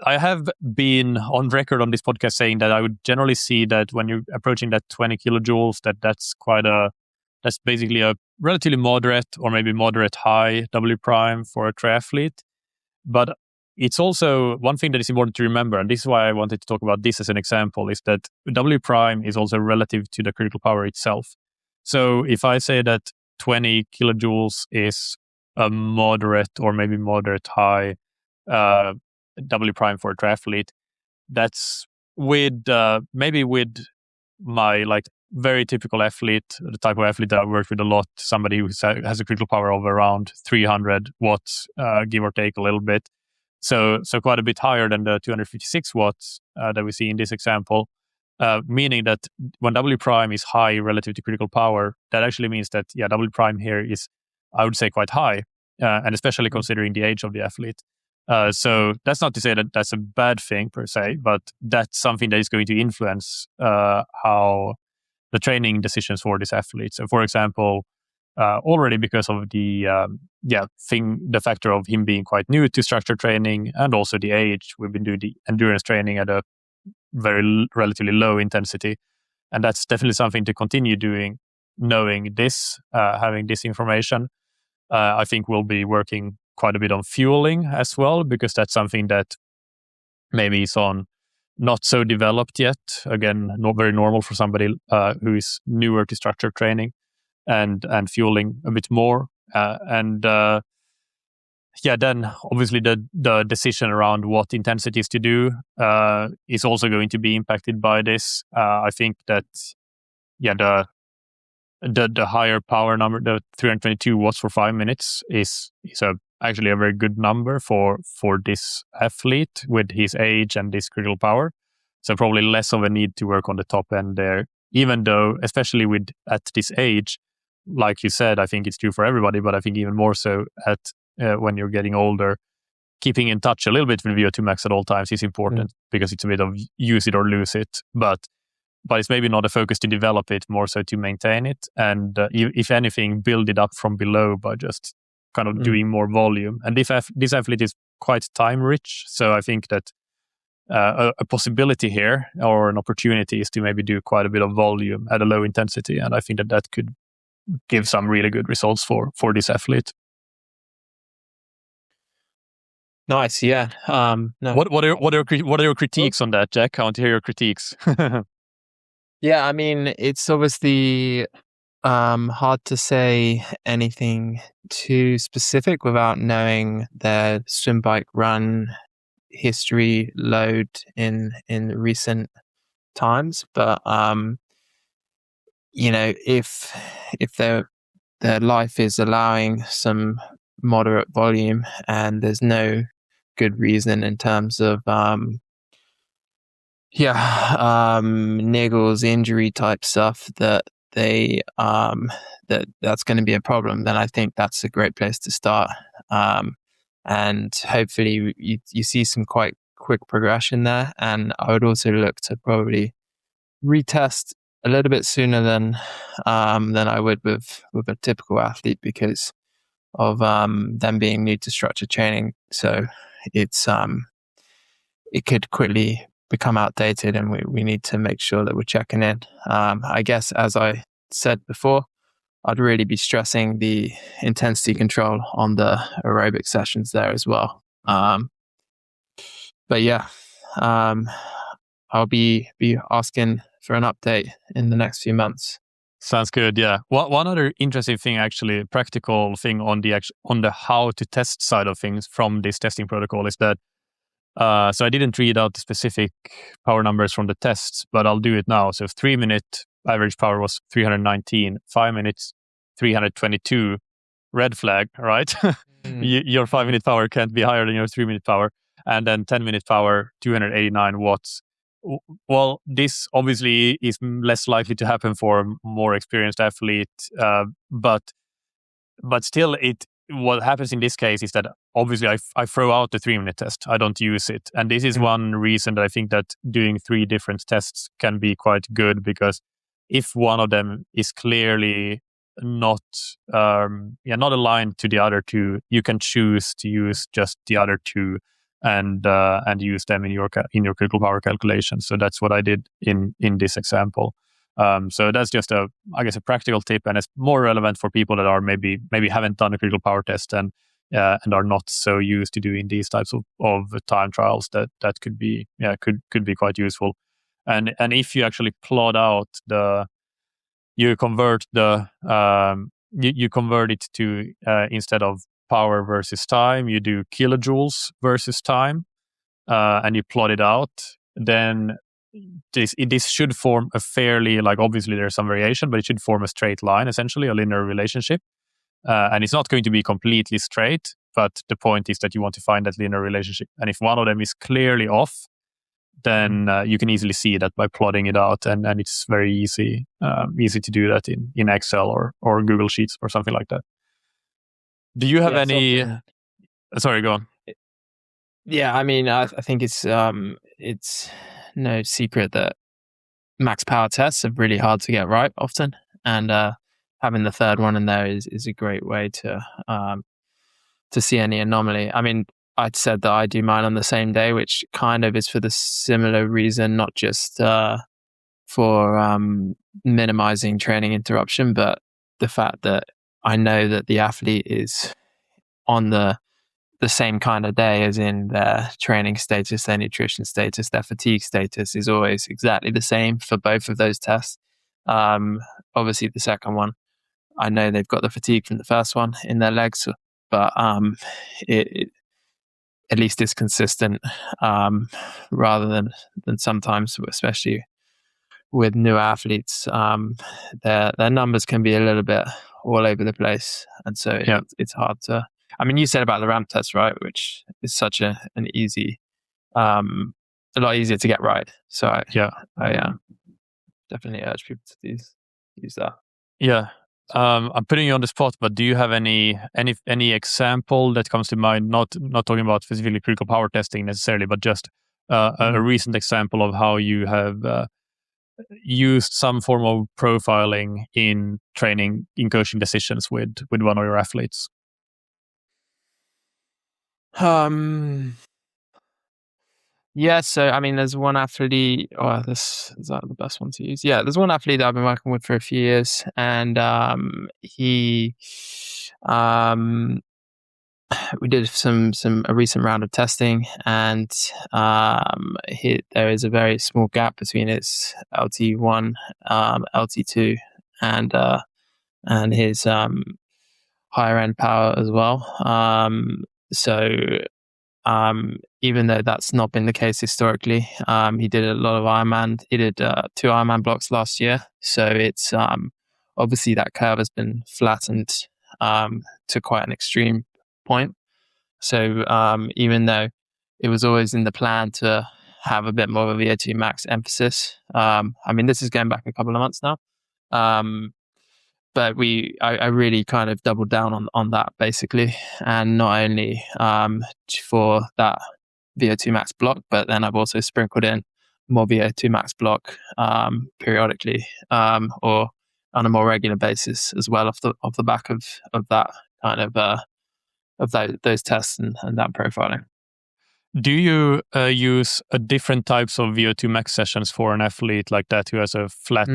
I have been on record on this podcast saying that I would generally see that when you're approaching that 20 kilojoules, that's basically a relatively moderate or maybe moderate high W prime for a triathlete. But it's also one thing that is important to remember, and this is why I wanted to talk about this as an example, is that W prime is also relative to the critical power itself. So if I say that 20 kilojoules is a moderate or maybe moderate high W prime for a triathlete, that's with maybe with my very typical athlete, the type of athlete that I worked with a lot, somebody who has a critical power of around 300 watts, give or take a little bit. So quite a bit higher than the 256 watts that we see in this example, meaning that when W prime is high relative to critical power, that actually means that, W prime here is, I would say, quite high, and especially considering the age of the athlete. So that's not to say that that's a bad thing per se, but that's something that is going to influence how the training decisions for this athlete. So, for example, already because of the factor of him being quite new to structured training and also the age, we've been doing the endurance training at a very relatively low intensity, and that's definitely something to continue doing. Knowing this, having this information, I think we'll be working quite a bit on fueling as well, because that's something that maybe is on not so developed yet. Again, not very normal for somebody who is newer to structured training, and fueling a bit more. Then obviously the decision around what intensities to do is also going to be impacted by this. I think that the higher power number, the 322 watts for 5 minutes, is actually a very good number for this athlete with his age and this critical power. So probably less of a need to work on the top end there, even though, especially at this age, like you said, I think it's true for everybody, but I think even more so when you're getting older, keeping in touch a little bit with VO2 max at all times is important, because it's a bit of use it or lose it. But it's maybe not a focus to develop it, more so to maintain it. And if anything, build it up from below by just kind of doing more volume. And this athlete is quite time rich. So I think that a possibility here, or an opportunity, is to maybe do quite a bit of volume at a low intensity. And I think that could give some really good results for this athlete. Nice, yeah. No. What are your critiques on that, Jack? I want to hear your critiques. Yeah, I mean, it's obviously hard to say anything too specific without knowing their swim, bike, run history load in recent times. But if their life is allowing some moderate volume and there's no good reason in terms of niggles, injury type stuff that that's going to be a problem, then I think that's a great place to start. And hopefully you see some quite quick progression there. And I would also look to probably retest a little bit sooner than I would with a typical athlete, because of them being new to structured training. So it's it could quickly become outdated, and we need to make sure that we're checking in. I guess, as I said before, I'd really be stressing the intensity control on the aerobic sessions there as well. But yeah, I'll be asking for an update in the next few months. Sounds good. Yeah. One other interesting thing, actually, practical thing on the how to test side of things from this testing protocol is that. So I didn't read out the specific power numbers from the tests, but I'll do it now. So 3 minute average power was 319, 5 minutes 322. Red flag, right? Your 5 minute power can't be higher than your 3 minute power. And then 10 minute power, 289 watts. Well, this obviously is less likely to happen for a more experienced athlete, but still, what happens in this case is that obviously I throw out the 3 minute test. I don't use it, and this is one reason that I think that doing 3 different tests can be quite good, because if one of them is clearly not aligned to the other two, you can choose to use just the other two and use them in your critical power calculation. So that's what I did in this example. So that's just a practical tip, and it's more relevant for people that are maybe haven't done a critical power test and are not so used to doing these types of time trials. That could be quite useful. And if you actually plot out you convert you convert it to instead of power versus time, you do kilojoules versus time, and you plot it out. Then this should form a fairly, like, obviously there's some variation, but it should form a straight line, essentially a linear relationship. And it's not going to be completely straight, but the point is that you want to find that linear relationship. And if one of them is clearly off, then you can easily see that by plotting it out, and it's very easy to do that in Excel or Google Sheets or something like that. Do you have any? Sorry, go on. Yeah, I mean, I think it's no secret that max power tests are really hard to get right often, and having the third one in there is a great way to see any anomaly. I mean, I'd said that I do mine on the same day, which kind of is for the similar reason, not just for minimizing training interruption, but the fact that I know that the athlete is on the same kind of day, as in their training status, their nutrition status, their fatigue status is always exactly the same for both of those tests. Obviously, the second one, I know they've got the fatigue from the first one in their legs, but it at least is consistent, rather than sometimes, especially with new athletes, their numbers can be a little bit all over the place, and so it's hard to. I mean, you said about the ramp test, right? Which is such an easy, a lot easier to get right. So I definitely urge people to use that. Yeah. I'm putting you on the spot, but do you have any example that comes to mind? Not talking about specifically critical power testing necessarily, but just a recent example of how you have used some form of profiling in training, in coaching decisions with one of your athletes. Yeah, so I mean, there's one athlete. Oh, is that the best one to use? Yeah, there's one athlete that I've been working with for a few years, and he, we did a recent round of testing, and there is a very small gap between his LT1, LT2, and his higher end power as well. So even though that's not been the case historically, he did a lot of Ironman. He did 2 Ironman blocks last year. So it's obviously that curve has been flattened to quite an extreme point. So even though it was always in the plan to have a bit more of a VO2 max emphasis, I mean, this is going back a couple of months now. But I really kind of doubled down on that basically, and not only for that VO2 max block, but then I've also sprinkled in more VO2 max block periodically, or on a more regular basis as well, off the back of that kind of those tests and that profiling. Do you use different types of VO2 max sessions for an athlete like that who has a flat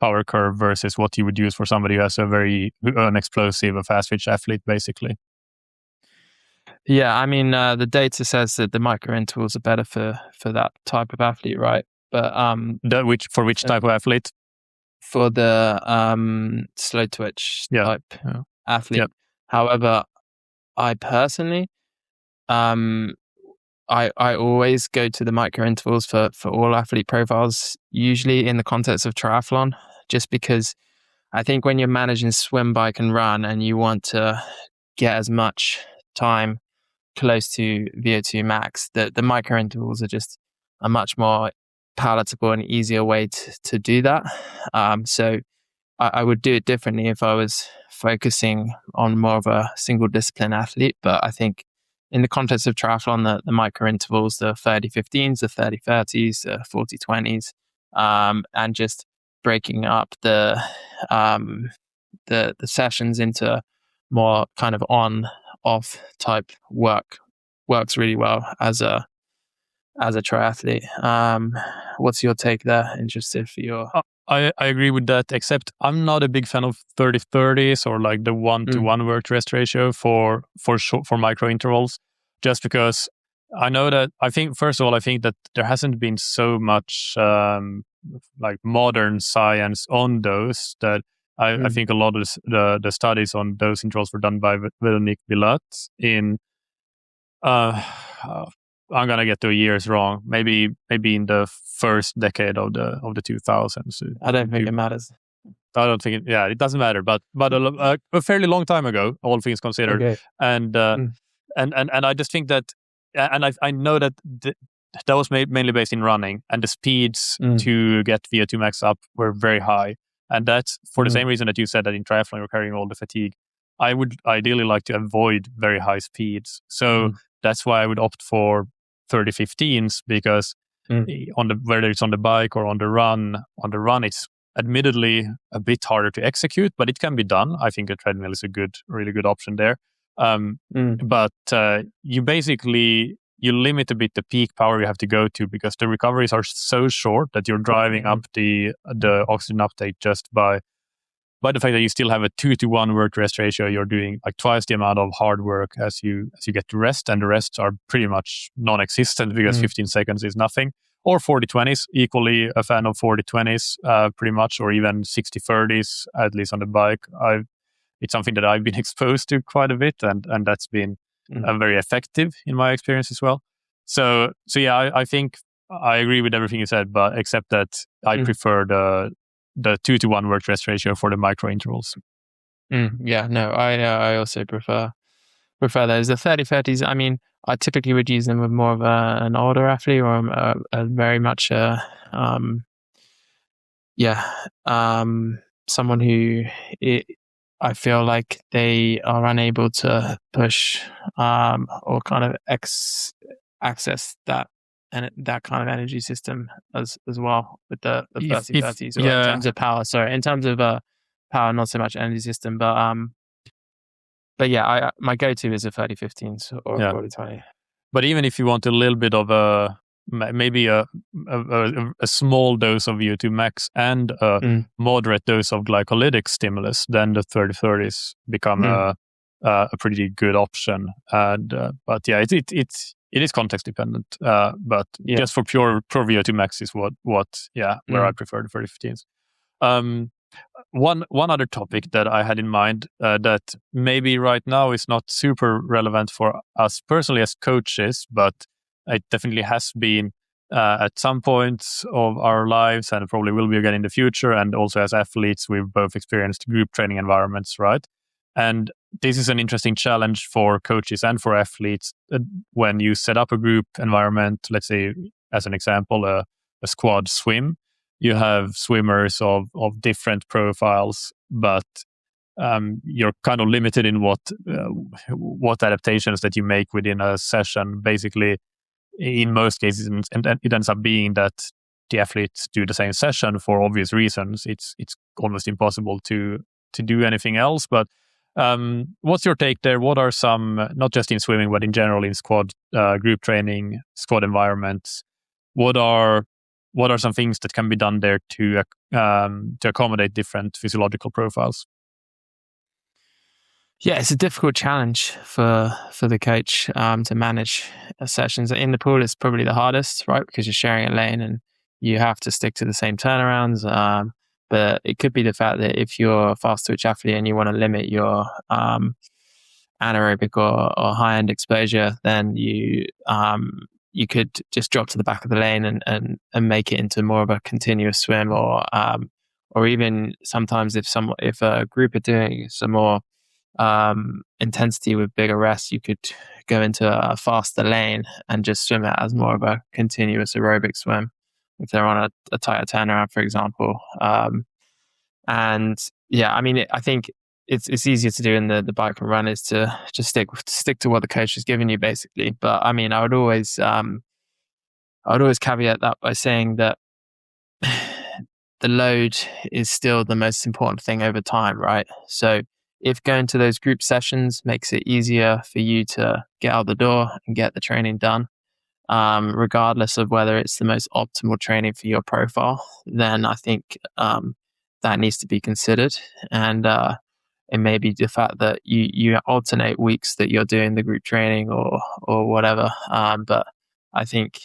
power curve versus what you would use for somebody who has an explosive, a fast twitch athlete, basically? Yeah, I mean, the data says that the micro intervals are better for that type of athlete, right? But for which type of athlete? For the slow twitch type athlete. Yep. However, I personally, I always go to the micro intervals for all athlete profiles, usually in the context of triathlon, just because I think when you're managing swim, bike, and run, and you want to get as much time close to VO2 max, the micro intervals are just a much more palatable and easier way to do that. So I would do it differently if I was focusing on more of a single discipline athlete, but I think in the context of triathlon, the micro intervals, the 30-15s, the 30-30s, the 40-20s, and just breaking up the sessions into more kind of on-off type works really well as a triathlete. What's your take there? Interested for your... I agree with that, except I'm not a big fan of 30-30s or like the 1-to-1 work to rest ratio for micro intervals, just because I know that I think that there hasn't been so much like modern science on those that I think a lot of the studies on those intervals were done by Veronique Billat in I'm gonna get the years wrong. Maybe in the first decade of the 2000s. I don't think it matters. I don't think it doesn't matter, but a fairly long time ago, all things considered. Okay. And I just think that, and I know that that was mainly based in running, and the speeds to get VO2 max up were very high, and that's for the same reason that you said that in triathlon you're carrying all the fatigue. I would ideally like to avoid very high speeds, so that's why I would opt for 30-15s, because whether it's on the bike or on the run, it's admittedly a bit harder to execute, but it can be done. I think a treadmill is a really good option there. But you limit a bit the peak power you have to go to, because the recoveries are so short that you're driving up the oxygen uptake just by the fact that you still have a 2-to-1 work-rest ratio. You're doing like twice the amount of hard work as you get to rest, and the rests are pretty much non-existent, because 15 seconds is nothing. Or 40-20s, equally a fan of 40-20s, pretty much, or even 60-30s, at least on the bike. It's something that I've been exposed to quite a bit, and that's been very effective in my experience as well. So yeah, I think I agree with everything you said, but except that I prefer the 2-to-1 work-rest ratio for the micro intervals. Yeah, no, I also prefer those. The 30-30s, I mean, I typically would use them with more of an older athlete, or a very much someone who I feel like they are unable to push or kind of access that kind of energy system as well with the 30-30s, in terms of power. Sorry, in terms of power, not so much energy system, but yeah, my go-to is a 30-15s or 40-20. But even if you want a little bit of maybe a small dose of VO2 max and a moderate dose of glycolytic stimulus, then the 30-30s become a pretty good option. And but yeah, it is context dependent. But just for pure VO2 max is what where I prefer the 30-15s. One other topic that I had in mind that maybe right now is not super relevant for us personally as coaches, but it definitely has been at some points of our lives, and probably will be again in the future. And also as athletes, we've both experienced group training environments, right? And this is an interesting challenge for coaches and for athletes when you set up a group environment. Let's say, as an example, a squad swim. You have swimmers of different profiles, but you're kind of limited in what adaptations that you make within a session. Basically, in most cases, and it ends up being that the athletes do the same session for obvious reasons. It's almost impossible to do anything else. But what's your take there? What are some, not just in swimming, but in general in squad group training, squad environments? What are some things that can be done there to accommodate different physiological profiles? Yeah, it's a difficult challenge for the coach to manage sessions. In the pool, it's probably the hardest, right? Because you're sharing a lane and you have to stick to the same turnarounds. But it could be the fact that if you're a fast twitch athlete and you want to limit your anaerobic or high-end exposure, then you could just drop to the back of the lane and make it into more of a continuous swim, or even sometimes if a group are doing some more intensity with bigger rests, you could go into a faster lane and just swim it as more of a continuous aerobic swim if they're on a tighter turnaround, for example. And yeah, I mean, I think it's easier to do in the bike and run is to just stick to what the coach has given you, basically. But I mean, I would always caveat that by saying that the load is still the most important thing over time, right? So if going to those group sessions makes it easier for you to get out the door and get the training done, regardless of whether it's the most optimal training for your profile, then I think that needs to be considered. And it may be the fact that you alternate weeks that you're doing the group training or whatever. But I think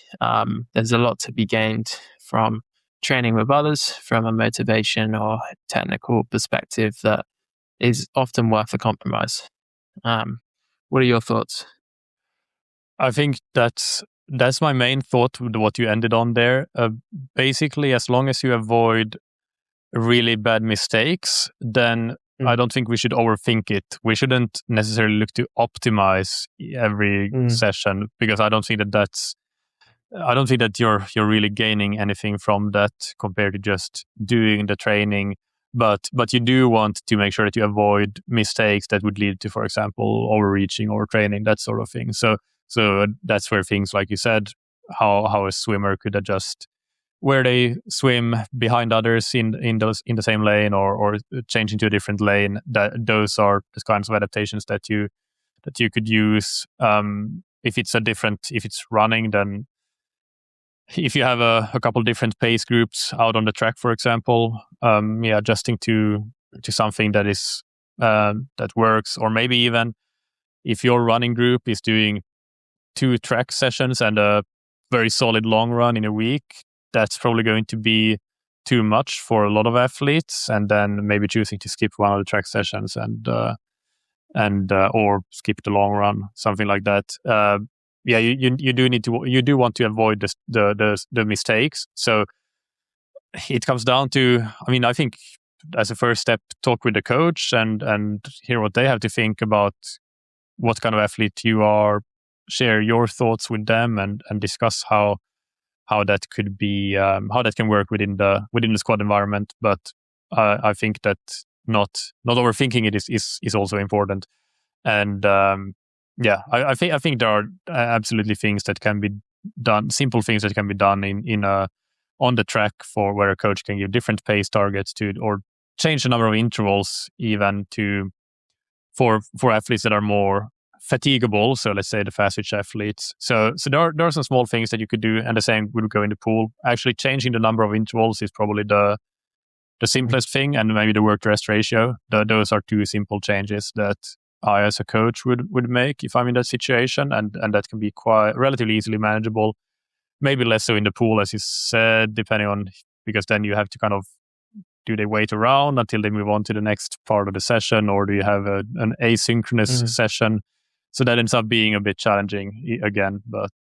there's a lot to be gained from training with others from a motivation or technical perspective that is often worth a compromise. What are your thoughts? I think that's that's my main thought with what you ended on there. Basically, as long as you avoid really bad mistakes, then I don't think we should overthink it. We shouldn't necessarily look to optimize every session, because I don't think that you're really gaining anything from that compared to just doing the training. But you do want to make sure that you avoid mistakes that would lead to, for example, overreaching or training, that sort of thing. So that's where things, like you said, how a swimmer could adjust where they swim behind others in the same lane, or change into a different lane. Those are the kinds of adaptations that you could use. If it's running, then if you have a couple different pace groups out on the track, for example, adjusting to something that is that works, or maybe even if your running group is doing 2 track sessions and a very solid long run in a week, that's probably going to be too much for a lot of athletes, and then maybe choosing to skip one of the track sessions and or skip the long run, something like that. You do want to avoid the mistakes. So it comes down to, I think as a first step, talk with the coach and hear what they have to think about what kind of athlete you are. Share your thoughts with them and discuss how that could be, how that can work within the squad environment. But I think that not overthinking it is also important. And I think there are absolutely things that can be done, simple things that can be done in on the track, for where a coach can give different pace targets to, or change the number of intervals even for athletes that are more fatigable. So let's say the fast twitch athletes. So there are some small things that you could do, and the same would go in the pool. Actually, changing the number of intervals is probably the simplest thing, and maybe the work to rest ratio. Those are 2 simple changes that I, as a coach, would make if I'm in that situation, and that can be quite relatively easily manageable. Maybe less so in the pool, as you said, depending on, because then you have to kind of, do they wait around until they move on to the next part of the session, or do you have an asynchronous session? So that ends up being a bit challenging again. But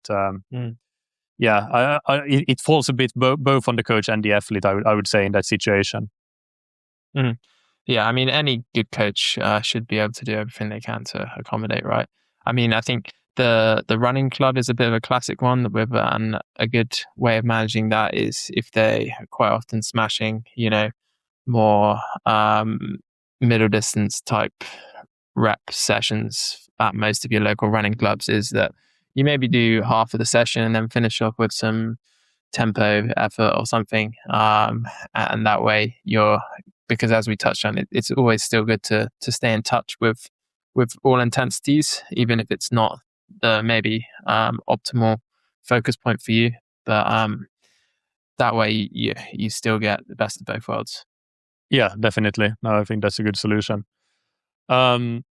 it falls a bit both on the coach and the athlete, I would say, in that situation. Yeah, any good coach should be able to do everything they can to accommodate, right? I think the running club is a bit of a classic one with a good way of managing that is if they are quite often smashing, more middle distance type rep sessions at most of your local running clubs, is that you maybe do half of the session and then finish off with some tempo effort or something. And that way because as we touched on, it's always still good to stay in touch with all intensities, even if it's not the maybe optimal focus point for you. But that way you still get the best of both worlds. Yeah, definitely. No, I think that's a good solution. I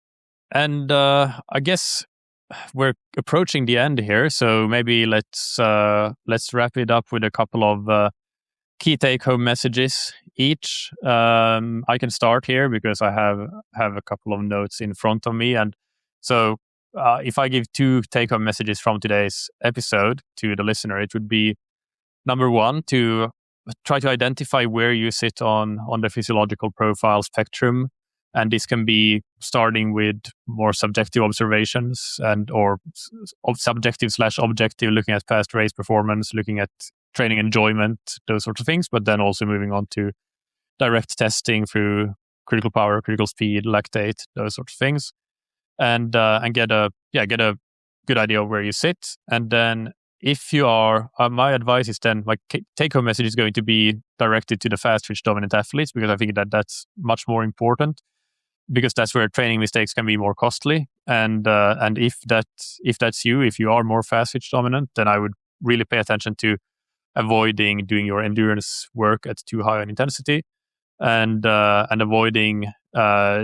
guess we're approaching the end here, so maybe let's wrap it up with a couple of key take-home messages each. I can start here because I have a couple of notes in front of me, and so if I give 2 take-home messages from today's episode to the listener, it would be, number 1, to try to identify where you sit on the physiological profile spectrum. And this can be starting with more subjective observations or subjective/objective, looking at past race performance, looking at training enjoyment, those sorts of things, but then also moving on to direct testing through critical power, critical speed, lactate, those sorts of things, and get a good idea of where you sit. And then if you are, my advice is then, my take-home message is going to be directed to the fast twitch dominant athletes, because I think that's much more important, because that's where training mistakes can be more costly. And if that's you, if you are more fast twitch dominant, then I would really pay attention to avoiding doing your endurance work at too high an intensity, and avoiding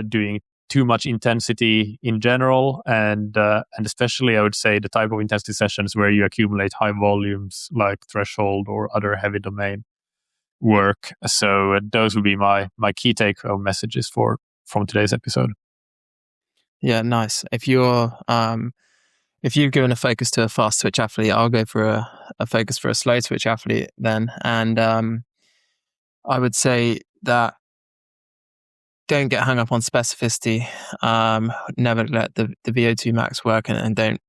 doing too much intensity in general, and especially I would say the type of intensity sessions where you accumulate high volumes like threshold or other heavy domain work. So those would be my key take-home messages from today's episode. Yeah, nice. If you're if you've given a focus to a fast twitch athlete, I'll go for a focus for a slow twitch athlete then. And I would say that don't get hung up on specificity. Never let the VO2 max work, and don't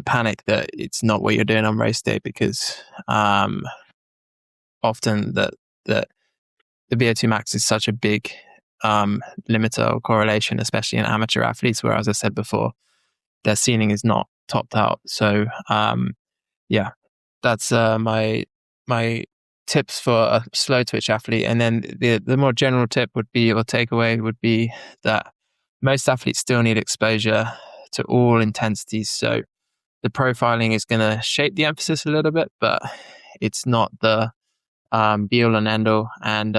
panic that it's not what you're doing on race day, because often the VO2 max is such a big limiter or correlation, especially in amateur athletes, where, as I said before, their ceiling is not topped out. So that's my tips for a slow twitch athlete. And then the more general tip would be, or takeaway would be, that most athletes still need exposure to all intensities. So the profiling is going to shape the emphasis a little bit, but it's not the be all and end all. And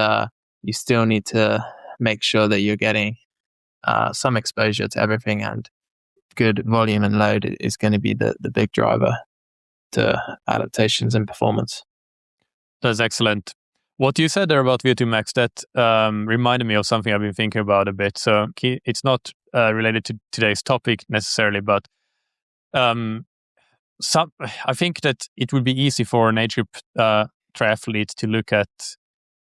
you still need to make sure that you're getting some exposure to everything, and good volume and load is going to be the big driver to adaptations and performance. That's excellent. What you said there about VO2 max, that reminded me of something I've been thinking about a bit. So it's not related to today's topic necessarily, but I think that it would be easy for an age group triathlete to look at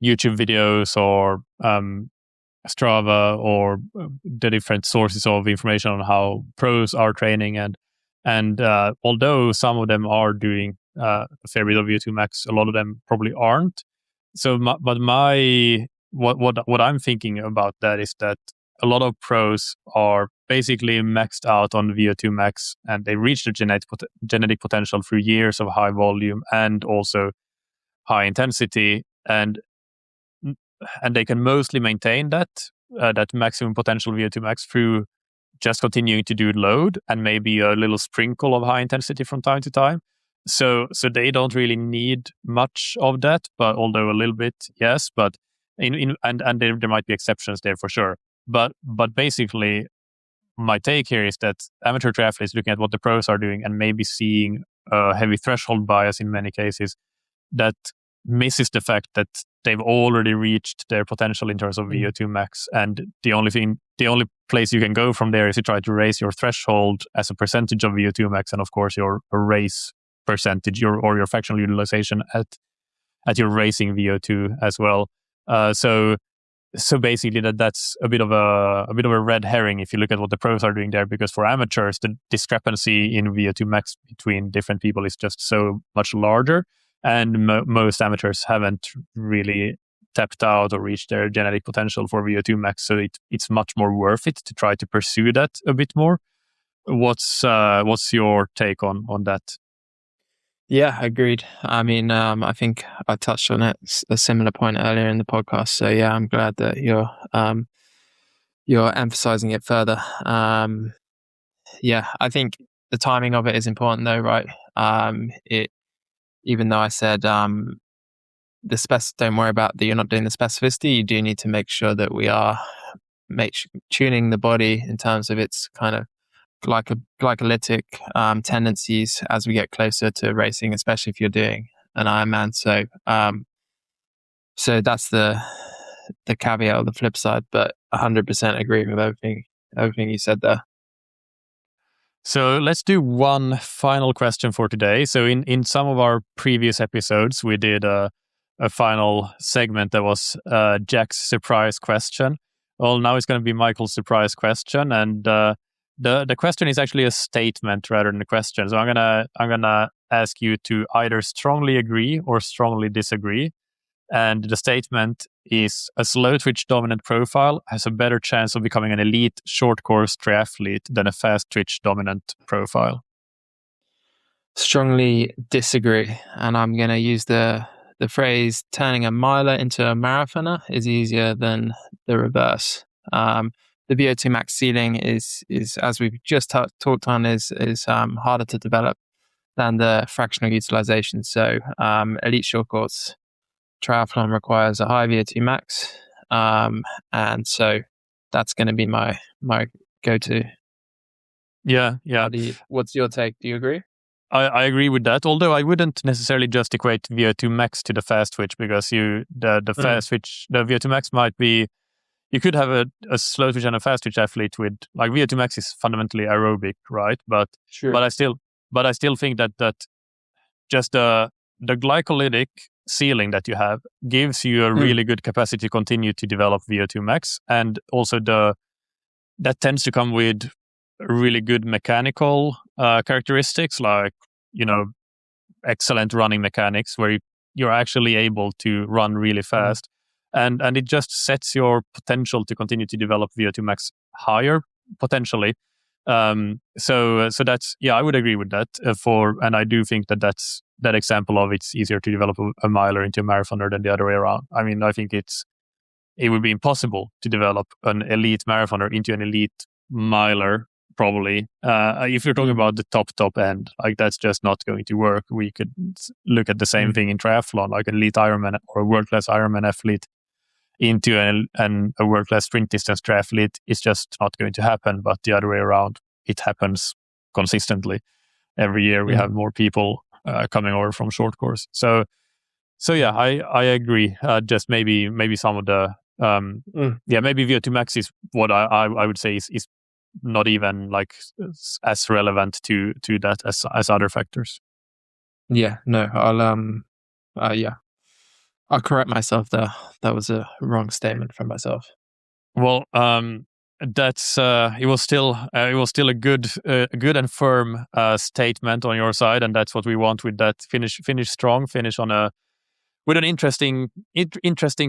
YouTube videos or Strava or the different sources of information on how pros are training, and although some of them are doing a fair bit of VO2 max, a lot of them probably aren't. So, what I'm thinking about that is that a lot of pros are basically maxed out on VO2 max, and they reach their genetic potential through years of high volume and also high intensity, and they can mostly maintain that maximum potential VO2 max through just continuing to do load and maybe a little sprinkle of high intensity from time to time. So they don't really need much of that, but although a little bit, yes. But and there might be exceptions there for sure. But basically, my take here is that amateur triathletes looking at what the pros are doing and maybe seeing a heavy threshold bias in many cases that misses the fact that they've already reached their potential in terms of VO2 max, and the only place you can go from there is to try to raise your threshold as a percentage of VO2 max, and of course your race percentage or your fractional utilization at your racing VO2 as well. So basically that's a bit of a red herring if you look at what the pros are doing there, because for amateurs the discrepancy in VO2 max between different people is just so much larger, and most amateurs haven't really tapped out or reached their genetic potential for VO2 max, so it's much more worth it to try to pursue that a bit more. What's your take on that? Yeah, agreed. I mean, I think I touched on it, a similar point earlier in the podcast. So yeah, I'm glad that you're emphasizing it further. Yeah, I think the timing of it is important though, right? Even though I said don't worry about that you're not doing the specificity, you do need to make sure that we are tuning the body in terms of its kind of glycolytic tendencies as we get closer to racing, especially if you're doing an Ironman. So that's the caveat or the flip side, but 100% agree with everything you said there. So let's do one final question for today. So in some of our previous episodes, we did a final segment that was Jack's surprise question. Well, now it's going to be Michael's surprise question, and the question is actually a statement rather than a question. So I'm gonna ask you to either strongly agree or strongly disagree. And the statement is: a slow twitch dominant profile has a better chance of becoming an elite short course triathlete than a fast twitch dominant profile. Strongly disagree, and I'm going to use the phrase turning a miler into a marathoner is easier than the reverse. The VO2 max ceiling is as we've just talked on, is harder to develop than the fractional utilization. So elite short course triathlon requires a high VO2 max, and so that's going to be my go-to. Yeah. What's your take? Do you agree? I agree with that, although I wouldn't necessarily just equate VO2 max to the fast twitch, because the fast twitch, the VO2 max might be, you could have a slow twitch and a fast twitch athlete with like VO2 max is fundamentally aerobic, right? But Sure. but I still think that just the glycolytic ceiling that you have gives you a really good capacity to continue to develop VO2 max, and also that tends to come with really good mechanical characteristics, like excellent running mechanics, where you're actually able to run really fast, and it just sets your potential to continue to develop VO2 max higher potentially. So that's, I would agree with that. And I do think that's that example of it's easier to develop a miler into a marathoner than the other way around. I mean, I think it would be impossible to develop an elite marathoner into an elite miler, probably. If you're talking about the top end, like that's just not going to work. We could look at the same thing in triathlon, like an elite Ironman or a world-class Ironman athlete into a world-class sprint distance triathlete. It's just not going to happen. But the other way around, it happens consistently. Every year we have more people coming over from short course. So yeah, I agree. Just maybe some of the maybe VO2 max is what I would say is not even like as relevant to that as other factors. Yeah, no, I'll correct myself there. That was a wrong statement from myself. Well, that's it was still a good and firm statement on your side, and that's what we want with that. Finish strong, finish on with an interesting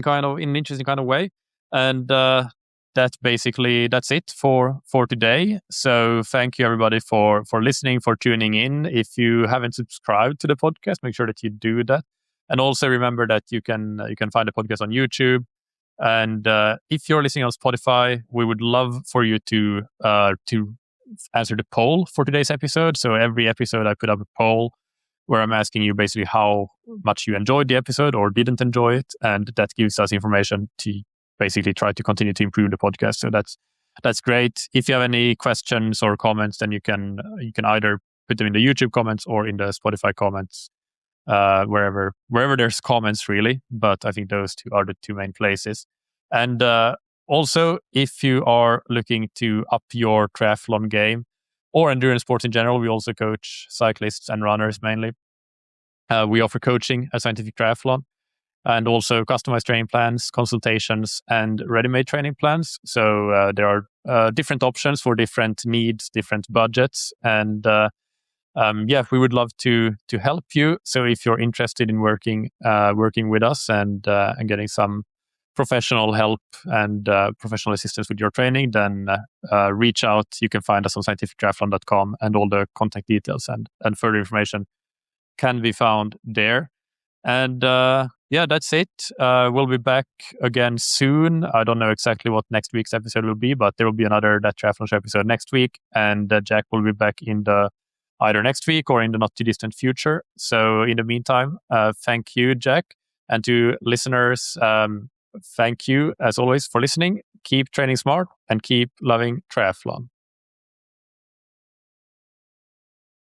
kind of way, and that's it for today. So thank you everybody for listening, for tuning in. If you haven't subscribed to the podcast, make sure that you do that. And also remember that you can find the podcast on YouTube. And if you're listening on Spotify, we would love for you to answer the poll for today's episode. So every episode I put up a poll where I'm asking you basically how much you enjoyed the episode or didn't enjoy it, and that gives us information to basically try to continue to improve the podcast. So that's great. If you have any questions or comments, then you can either put them in the YouTube comments or in the Spotify comments. Wherever there's comments, really, but I think those two are the two main places. And also, if you are looking to up your triathlon game or endurance sports in general, we also coach cyclists and runners mainly. We offer coaching at Scientific Triathlon, and also customized training plans, consultations, and ready-made training plans. So there are different options for different needs, different budgets, and we would love to help you. So if you're interested in working with us and getting some professional help and professional assistance with your training, then reach out. You can find us on scientifictriathlon.com, and all the contact details and further information can be found there. And that's it. We'll be back again soon. I don't know exactly what next week's episode will be, but there will be another That Triathlon Show episode next week, and Jack will be back in either next week or in the not too distant future. So in the meantime, thank you, Jack. And to listeners, thank you as always for listening. Keep training smart and keep loving triathlon.